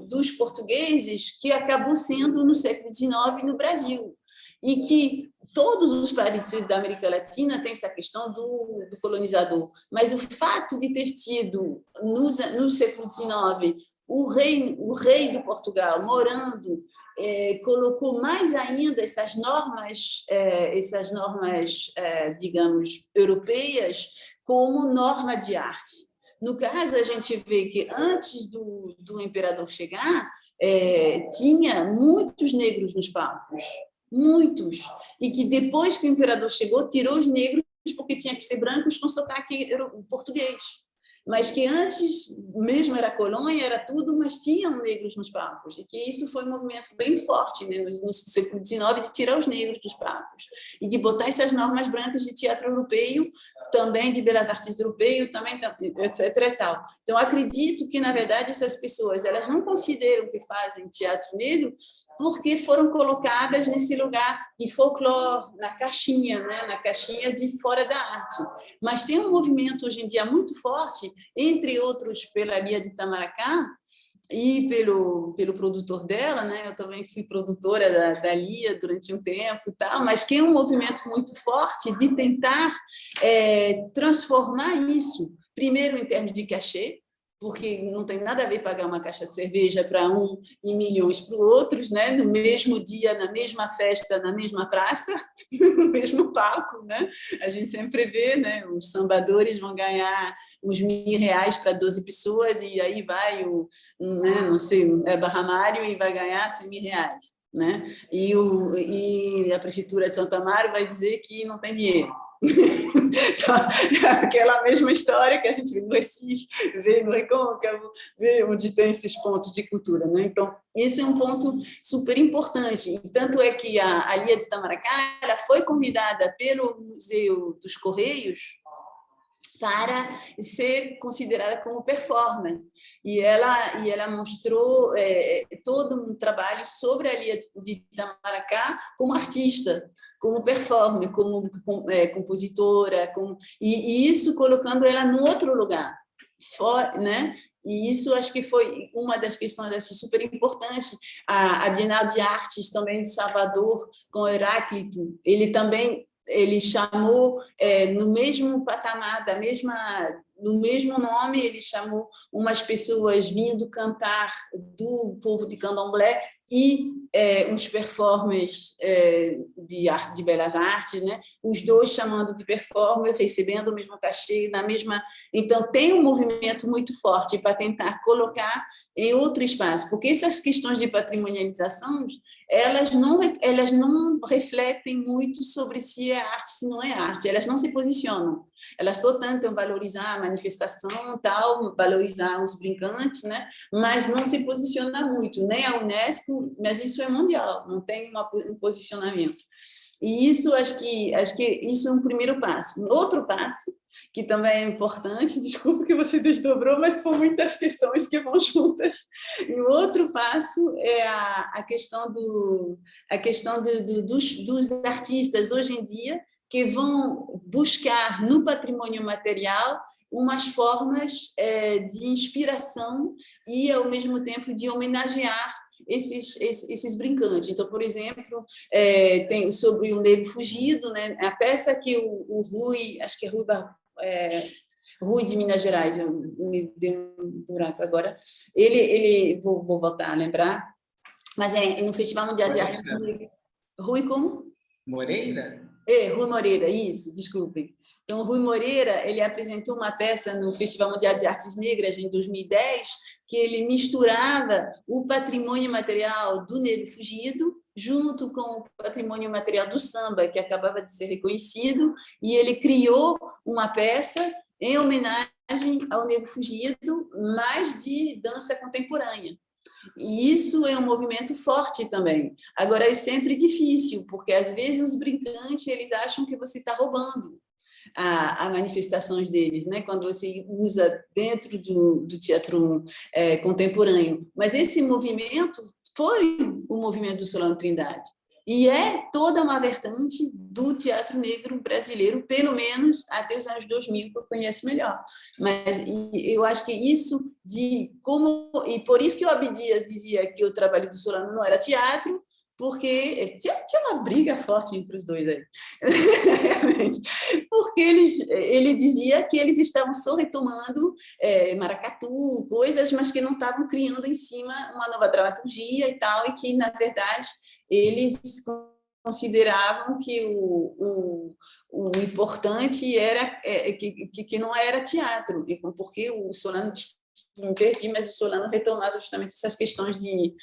dos portugueses, que acabou sendo, no século XIX, no Brasil. E que todos os países da América Latina têm essa questão do colonizador. Mas o fato de ter tido, no século XIX, o rei de Portugal morando, colocou mais ainda essas normas, digamos, europeias, como norma de arte. No caso, a gente vê que antes do imperador chegar, tinha muitos negros nos palcos, muitos, e que depois que o imperador chegou, tirou os negros porque tinha que ser brancos com sotaque português. Mas que antes, mesmo era colônia, era tudo, mas tinham negros nos palcos. E que isso foi um movimento bem forte, né, no século XIX, de tirar os negros dos palcos. E de botar essas normas brancas de teatro europeu, também de belas artes europeu, também, etc. E tal. Então, acredito que, na verdade, essas pessoas elas não consideram que fazem teatro negro porque foram colocadas nesse lugar de folclore, na caixinha, né, na caixinha de fora da arte. Mas tem um movimento, hoje em dia, muito forte, entre outros pela Lia de Itamaracá e pelo produtor dela, né? Eu também fui produtora da Lia durante um tempo e tal, mas que é um movimento muito forte de tentar transformar isso, primeiro em termos de cachê, porque não tem nada a ver pagar uma caixa de cerveja para um e milhões para outros, né? No mesmo dia, na mesma festa, na mesma praça, no mesmo palco, né? A gente sempre vê, né? Os sambadores vão ganhar uns R$1.000 para 12 pessoas e aí vai né? Não sei, Barra Mário e vai ganhar R$100.000, né? E a prefeitura de Santo Amaro vai dizer que não tem dinheiro. Aquela mesma história que a gente vê no Recife, vê no Recôncavo, vê onde tem esses pontos de cultura, né? Então, esse é um ponto super importante. E tanto é que a Lia de Itamaracá ela foi convidada pelo Museu dos Correios para ser considerada como performer. E ela mostrou todo um trabalho sobre a Lia de Itamaracá como artista, como performer, como compositora, e isso colocando ela no outro lugar, né? E isso acho que foi uma das questões assim, super importantes. A Bienal de Artes também de Salvador, com o Heráclito, ele chamou, no mesmo patamar, no mesmo nome, ele chamou umas pessoas vindo cantar do povo de Candomblé e uns performers de belas artes, né? Os dois chamando de performer, recebendo o mesmo cachê, na mesma... Então, tem um movimento muito forte para tentar colocar em outro espaço, porque essas questões de patrimonialização, elas não refletem muito sobre se é arte, se não é arte, elas não se posicionam, elas só tentam valorizar a manifestação, tal, valorizar os brincantes, né? Mas não se posiciona muito, nem a Unesco, mas isso é mundial, não tem um posicionamento. E isso, acho que isso é um primeiro passo. Outro passo, que também é importante, desculpa que você desdobrou, mas são muitas questões que vão juntas. E o outro passo é a questão dos artistas hoje em dia, que vão buscar no patrimônio material umas formas de inspiração e, ao mesmo tempo, de homenagear esses brincantes. Então, por exemplo, tem sobre o Negro Fugido, né? A peça que o Rui, acho que é Rui Rui de Minas Gerais, me deu um buraco agora. Vou voltar a lembrar, mas é no Festival Mundial de Arte Negra. Rui como? Moreira? Rui Moreira, isso, desculpem. Então, o Rui Moreira, ele apresentou uma peça no Festival Mundial de Artes Negras em 2010, que ele misturava o patrimônio material do negro fugido junto com o patrimônio material do samba, que acabava de ser reconhecido, e ele criou uma peça em homenagem ao negro fugido, mas de dança contemporânea. E isso é um movimento forte também. Agora, é sempre difícil, porque às vezes os brincantes eles acham que você está roubando as manifestações deles, né? Quando você usa dentro do teatro contemporâneo. Mas esse movimento foi o movimento do Solano Trindade. E é toda uma vertente do teatro negro brasileiro, pelo menos até os anos 2000, que eu conheço melhor. Mas eu acho que isso de como... E por isso que o Abdias dizia que o trabalho do Solano não era teatro, porque tinha uma briga forte entre os dois aí. Porque ele dizia que eles estavam só retomando maracatu, coisas, mas que não estavam criando em cima uma nova dramaturgia e tal, e que, na verdade, eles consideravam que o importante era que não era teatro, porque o Solano, me perdi, mas o Solano retomava justamente essas questões de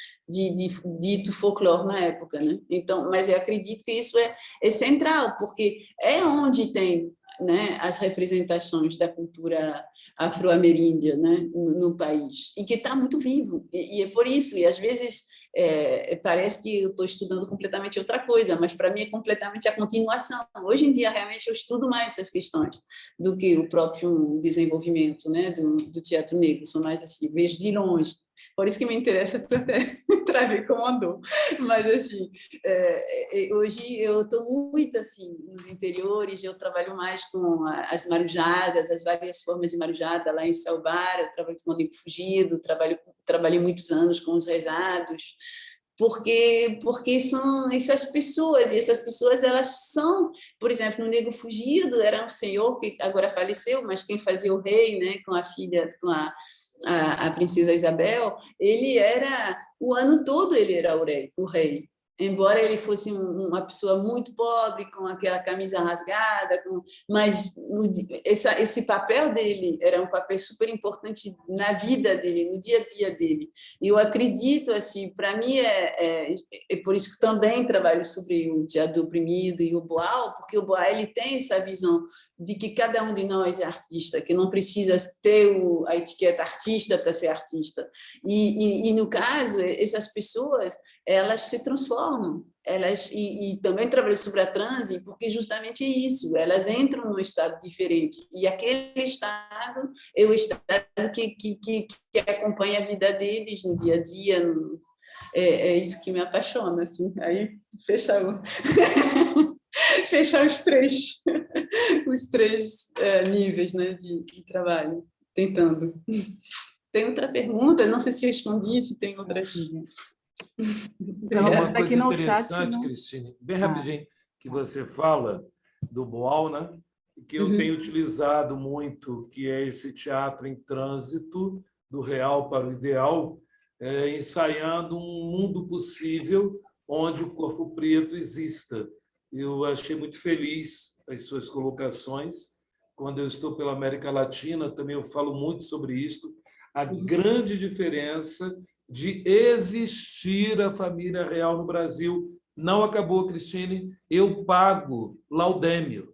dito folclore na época, né? Então, mas eu acredito que isso é central, porque é onde tem, né, as representações da cultura afro-ameríndia, né, no país, e que está muito vivo, e é por isso, e às vezes parece que eu estou estudando completamente outra coisa, mas para mim é completamente a continuação. Hoje em dia, realmente, eu estudo mais essas questões do que o próprio desenvolvimento, né, do teatro negro. Sou mais assim, vejo de longe. Por isso que me interessa para ver como andou. Mas, assim, hoje eu estou muito assim nos interiores, eu trabalho mais com as marujadas, as várias formas de marujada lá em Salbara, eu trabalho com o negro fugido, trabalhei muitos anos com os rezados, porque são essas pessoas, e essas pessoas, elas são, por exemplo, no Negro Fugido, era um senhor que agora faleceu, mas quem fazia o rei, né, com a filha, com a princesa Isabel, ele era, o ano todo ele era o rei. Embora ele fosse uma pessoa muito pobre, com aquela camisa rasgada, mas esse papel dele era um papel super importante na vida dele, no dia a dia dele. E eu acredito, assim, para mim, é por isso que também trabalho sobre o teatro do oprimido e o Boal, porque o Boal ele tem essa visão de que cada um de nós é artista, que não precisa ter a etiqueta artista para ser artista. E no caso, essas pessoas, elas se transformam, e também trabalho sobre a transe, porque justamente é isso, elas entram num estado diferente, e aquele estado é o estado que acompanha a vida deles no dia a dia, é isso que me apaixona, assim, aí fechar os três níveis, né, de trabalho, tentando. Tem outra pergunta? Não sei se eu respondi, se tem outra aqui. Uma coisa interessante, Cristine, bem rapidinho, que você fala do Boal, né? Que eu tenho utilizado muito, que é esse teatro em trânsito, do real para o ideal, ensaiando um mundo possível onde o corpo preto exista. Eu achei muito feliz as suas colocações. Quando eu estou pela América Latina, também eu falo muito sobre isso, a grande diferença de existir a família real no Brasil. Não acabou, Cristine. Eu pago laudêmio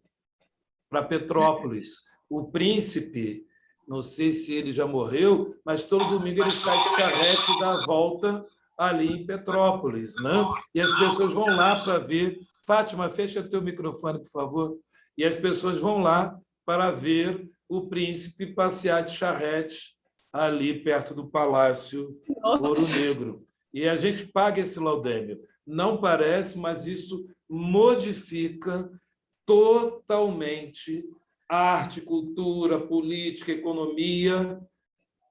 para Petrópolis. O príncipe, não sei se ele já morreu, mas todo domingo ele sai de charrete e dá a volta ali em Petrópolis, né? E as pessoas vão lá para ver. Fátima, fecha teu microfone, por favor. E as pessoas vão lá para ver o príncipe passear de charrete ali perto do Palácio Ouro Negro. E a gente paga esse laudêmio. Não parece, mas isso modifica totalmente arte, cultura, política, economia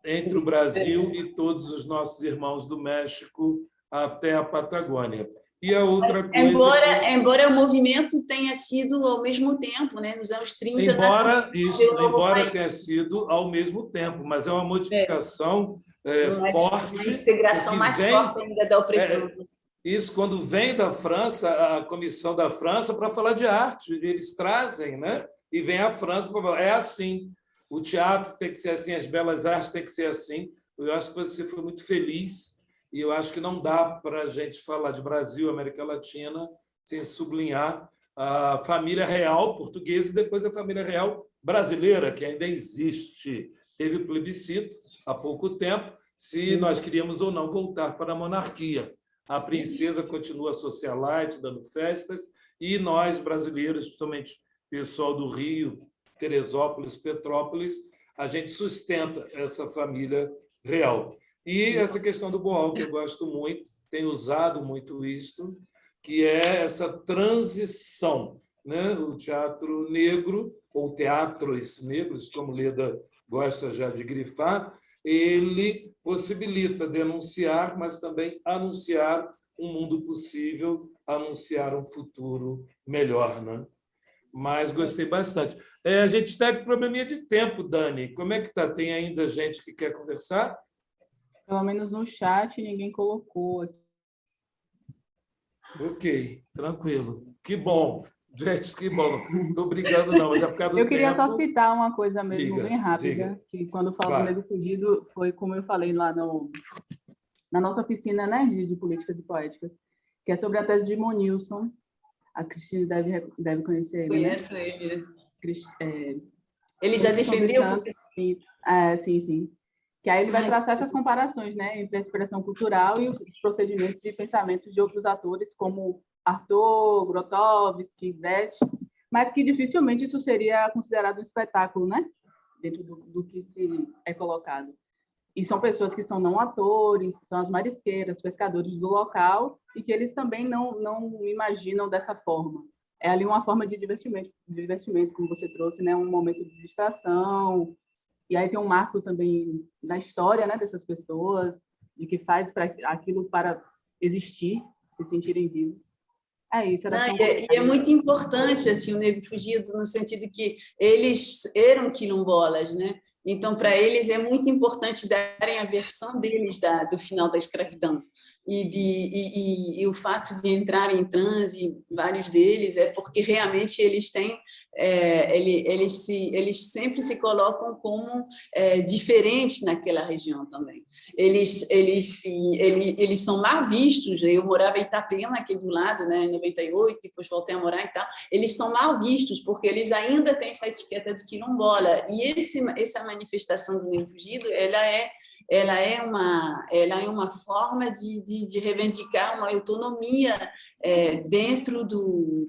entre o Brasil e todos os nossos irmãos do México até a Patagônia. E a outra coisa... Embora o movimento tenha sido ao mesmo tempo, né? Nos anos 30... Embora tenha sido ao mesmo tempo, mas é uma modificação forte. Uma integração mais forte ainda da opressão. Isso, quando vem da França, a comissão da França, para falar de arte, eles trazem, né? E vem a França para falar, é assim, o teatro tem que ser assim, as belas artes tem que ser assim. Eu acho que você foi muito feliz e eu acho que não dá para a gente falar de Brasil, América Latina, sem sublinhar a família real portuguesa e depois a família real brasileira, que ainda existe. Teve plebiscito há pouco tempo, se nós queríamos ou não voltar para a monarquia. A princesa continua socialite, dando festas, e nós, brasileiros, principalmente pessoal do Rio, Teresópolis, Petrópolis, a gente sustenta essa família real. E essa questão do Boal, que eu gosto muito, tenho usado muito isto, que é essa transição, né? O teatro negro, ou teatros negros, como Leda gosta já de grifar, ele possibilita denunciar, mas também anunciar um mundo possível, anunciar um futuro melhor, né? Mas gostei bastante. A gente está com probleminha de tempo, Dani. Como é que está? Tem ainda gente que quer conversar? Pelo menos no chat ninguém colocou aqui. Ok, tranquilo. Que bom. Gente, que bom. Não estou brigando, não, mas é por causa do Eu queria tempo. só citar uma coisa mesmo, Diga, bem rápida, diga. que quando eu falo Vai. do Negro Fugido, foi como eu falei lá na nossa oficina, né, de políticas e poéticas, que é sobre a tese de Monilson. A Cristina deve conhecer ele, né? Conheço ele. Ele já Produção dos defendeu... Santos, sim, sim. Que aí ele vai traçar essas comparações, né, entre a expressão cultural e os procedimentos e pensamentos de outros atores, como Artaud, Grotowski, Zet, mas que dificilmente isso seria considerado um espetáculo, né, dentro do que se é colocado. E são pessoas que são não atores, são as marisqueiras, pescadores do local, e que eles também não imaginam dessa forma. É ali uma forma de divertimento, como você trouxe, né, um momento de distração. E aí tem um marco também da história, né, dessas pessoas, de que faz aquilo para existir, se sentirem vivos. É isso. É muito importante assim, o Negro Fugido, no sentido que eles eram quilombolas, né? Então, para eles é muito importante darem a versão deles do final da escravidão. E o fato de entrarem em transe, vários deles, é porque realmente eles têm, eles sempre se colocam como diferentes naquela região também. Eles são mal vistos. Eu morava em Itapema, aqui do lado, né, em 98, depois voltei a morar e tal. Eles são mal vistos porque eles ainda têm essa etiqueta de quilombola. E essa manifestação do Negro Fugido, ela é uma forma de reivindicar uma autonomia dentro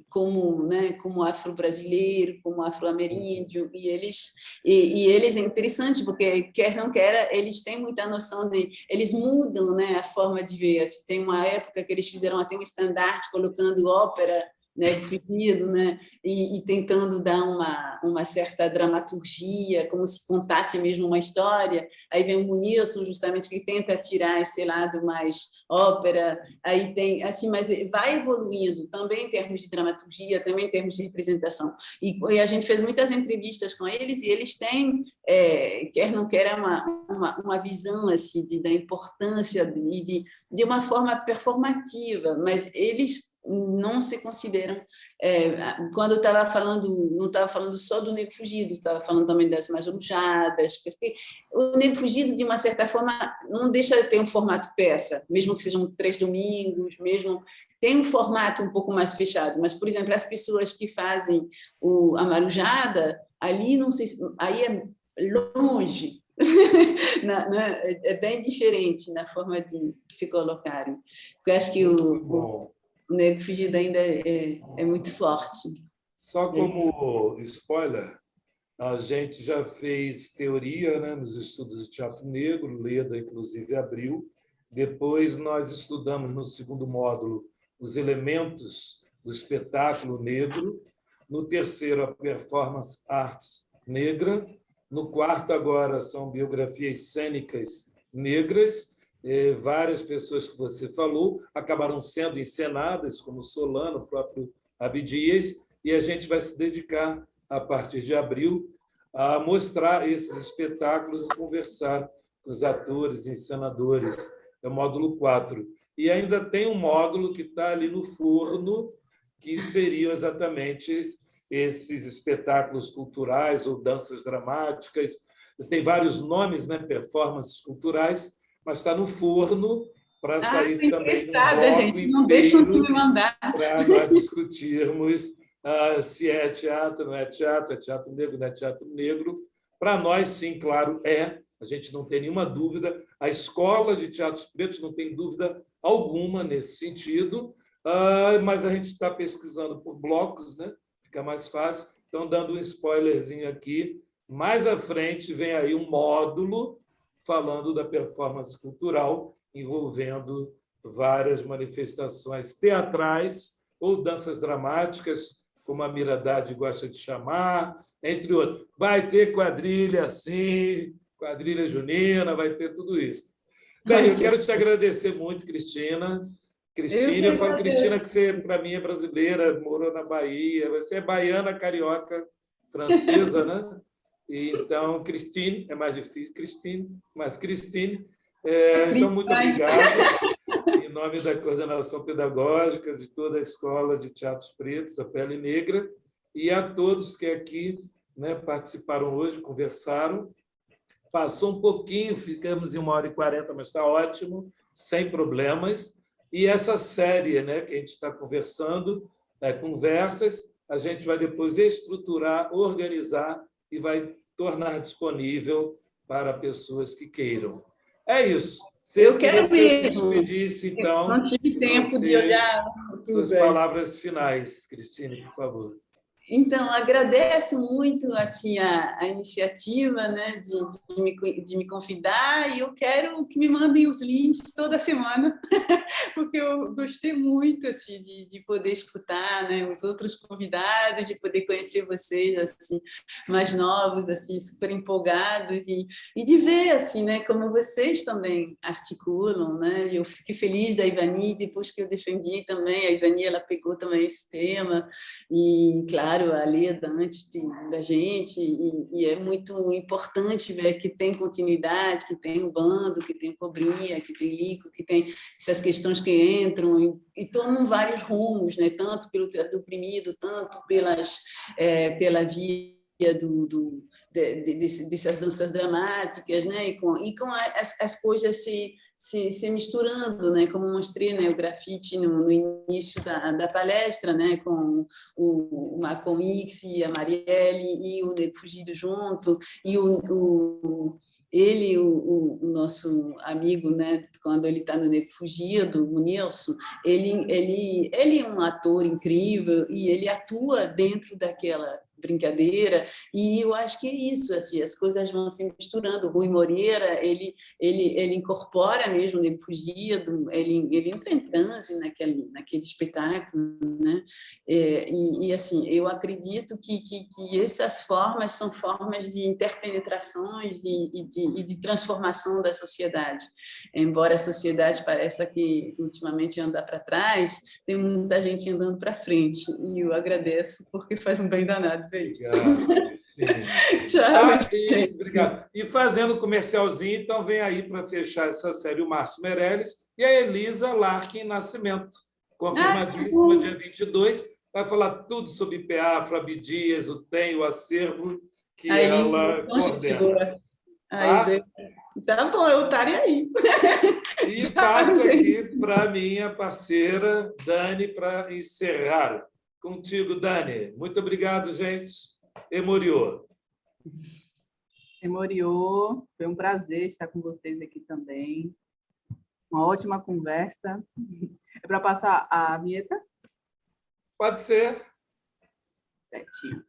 como afro-brasileiro, como afro-ameríndio, e eles é interessante porque quer não quer, eles têm muita noção eles mudam, né, a forma de ver. Assim, tem uma época que eles fizeram até um estandarte colocando ópera, né, fugido, né, e tentando dar uma certa dramaturgia, como se contasse mesmo uma história. Aí vem o Munilson, justamente, que tenta tirar esse lado mais ópera. Aí tem, assim, mas vai evoluindo também em termos de dramaturgia, também em termos de representação. E a gente fez muitas entrevistas com eles, e eles têm, quer não quer, uma visão assim, da importância e de uma forma performativa, mas eles não se consideram, quando eu estava falando, não estava falando só do Negro Fugido, estava falando também das mais luxadas, porque o Negro Fugido, de uma certa forma, não deixa de ter um formato peça, mesmo que sejam 3 domingos, mesmo tem um formato um pouco mais fechado, mas, por exemplo, as pessoas que fazem a marujada, ali não sei, aí é longe, é bem diferente na forma de se colocarem. Eu acho que o Negro Fugido ainda é muito forte. Só como spoiler, a gente já fez teoria, né, nos estudos de teatro negro, Leda, inclusive, abriu. Depois nós estudamos no segundo módulo os elementos do espetáculo negro. No terceiro, a performance arts negra. No quarto, agora, são biografias cênicas negras. várias pessoas que você falou acabaram sendo encenadas, como Solano, o próprio Abdias, e a gente vai se dedicar, a partir de abril, a mostrar esses espetáculos e conversar com os atores e encenadores. É o módulo 4. E ainda tem um módulo que está ali no forno, que seriam exatamente esses espetáculos culturais ou danças dramáticas. Tem vários nomes, né? Performances culturais, mas está no forno para sair também um bloco gente, não deixam de inteiro me mandar. para nós discutirmos se é teatro, não é teatro negro, não é teatro negro. Para nós, sim, claro, é. A gente não tem nenhuma dúvida. A Escola de Teatros Pretos não tem dúvida alguma nesse sentido, mas a gente está pesquisando por blocos, né? Fica mais fácil. Então, dando um spoilerzinho aqui, mais à frente vem aí um módulo falando da performance cultural, envolvendo várias manifestações teatrais ou danças dramáticas, como a Miradade gosta de chamar, entre outros. Vai ter quadrilha, sim, quadrilha junina, vai ter tudo isso. Bem, eu quero te agradecer muito, Cristina. Eu falo, Cristina, que você, para mim, é brasileira, morou na Bahia, você é baiana, carioca, francesa, né? Então, Cristine, é mais difícil, Cristine. Então, muito obrigado, em nome da coordenação pedagógica de toda a Escola de Teatros Pretos, a Pele Negra, e a todos que aqui, né, participaram hoje, conversaram. Passou um pouquinho, ficamos em 1h40, mas está ótimo, sem problemas. E essa série, né, que a gente está conversando, conversas, a gente vai depois estruturar, organizar e vai tornar disponível para pessoas que queiram. É isso. Eu quero que você mesmo. se despedisse, então. Não tive tempo de olhar tudo. Suas palavras finais, Cristine, por favor. Então, agradeço muito assim, a iniciativa, né, de me convidar, e eu quero que me mandem os links toda semana, porque eu gostei muito assim, de poder escutar, né, os outros convidados, de poder conhecer vocês assim, mais novos, assim, super empolgados, e de ver assim, né, como vocês também articulam. Né? Eu fiquei feliz da Ivani, depois que eu defendi também, a Ivani ela pegou também esse tema, e, claro, a Leda antes da gente, e é muito importante ver que tem continuidade, que tem o bando, que tem o Cobrinha, que tem Lico, que tem essas questões que entram e tomam vários rumos, né? Tanto pelo teatro oprimido, tanto pela via dessas danças dramáticas, né? E com as coisas se misturando, né? Como mostrei, né? O grafite no início da palestra, né? Com o Malcolm X e a Marielle e o Nego Fugido junto, e ele, o nosso amigo, né, quando ele está no Nego Fugido, o Nilson, ele é um ator incrível e ele atua dentro daquela brincadeira, e eu acho que é isso, assim, as coisas vão se misturando. O Rui Moreira, ele incorpora mesmo o Nego Fugido, ele entra em transe naquele espetáculo, né? E assim, eu acredito que essas formas são formas de interpenetrações e de transformação da sociedade. Embora a sociedade pareça que ultimamente anda para trás, tem muita gente andando para frente, e eu agradeço porque faz um bem danado ver isso. Obrigado, Tchau. Obrigado. E fazendo o comercialzinho, então vem aí para fechar essa série o Márcio Meirelles e a Elisa Larkin Nascimento, confirmadíssima, dia 22, vai falar tudo sobre IPA, Afro Abdias, o TEM, o acervo que ela coordena. Tá bom, eu estarei aí. E passo aqui para a minha parceira, Dani, para encerrar. Contigo, Dani. Muito obrigado, gente. Emoriô. Emoriô. Foi um prazer estar com vocês aqui também. Uma ótima conversa. É para passar a vinheta? Pode ser. Certinho.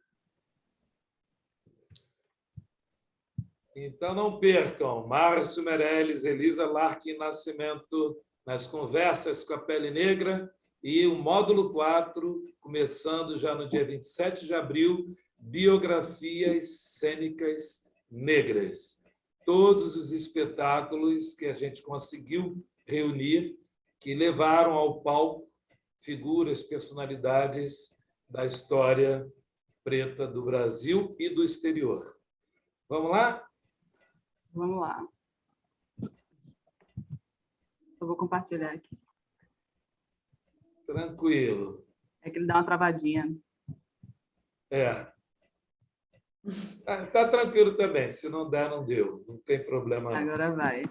Então, não percam. Márcio Meirelles, Elisa Larkin Nascimento nas conversas com a Pele Negra, e o módulo 4, começando já no dia 27 de abril, Biografias Cênicas Negras. todos os espetáculos que a gente conseguiu reunir, que levaram ao palco figuras, personalidades da história preta do Brasil e do exterior. Vamos lá? Vamos lá. Eu vou compartilhar aqui. Tranquilo. É que ele dá uma travadinha. Tá tranquilo também. Se não der, não deu. Não tem problema, não. Agora vai.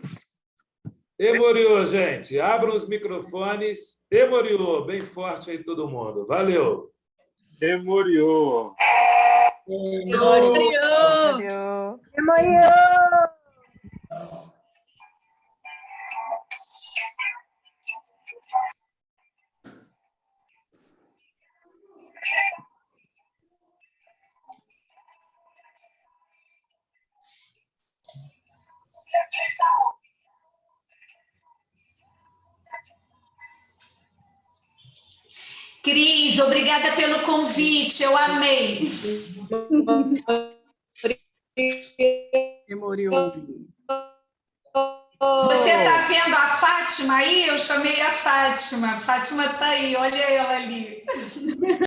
Emoriô, gente. Abram os microfones. Emoriô, bem forte aí todo mundo. Valeu. Emoriô. Valeu. Cris, obrigada pelo convite, eu amei. Memoriou. Você está vendo a Fátima aí? Eu chamei a Fátima. A Fátima está aí, olha ela ali.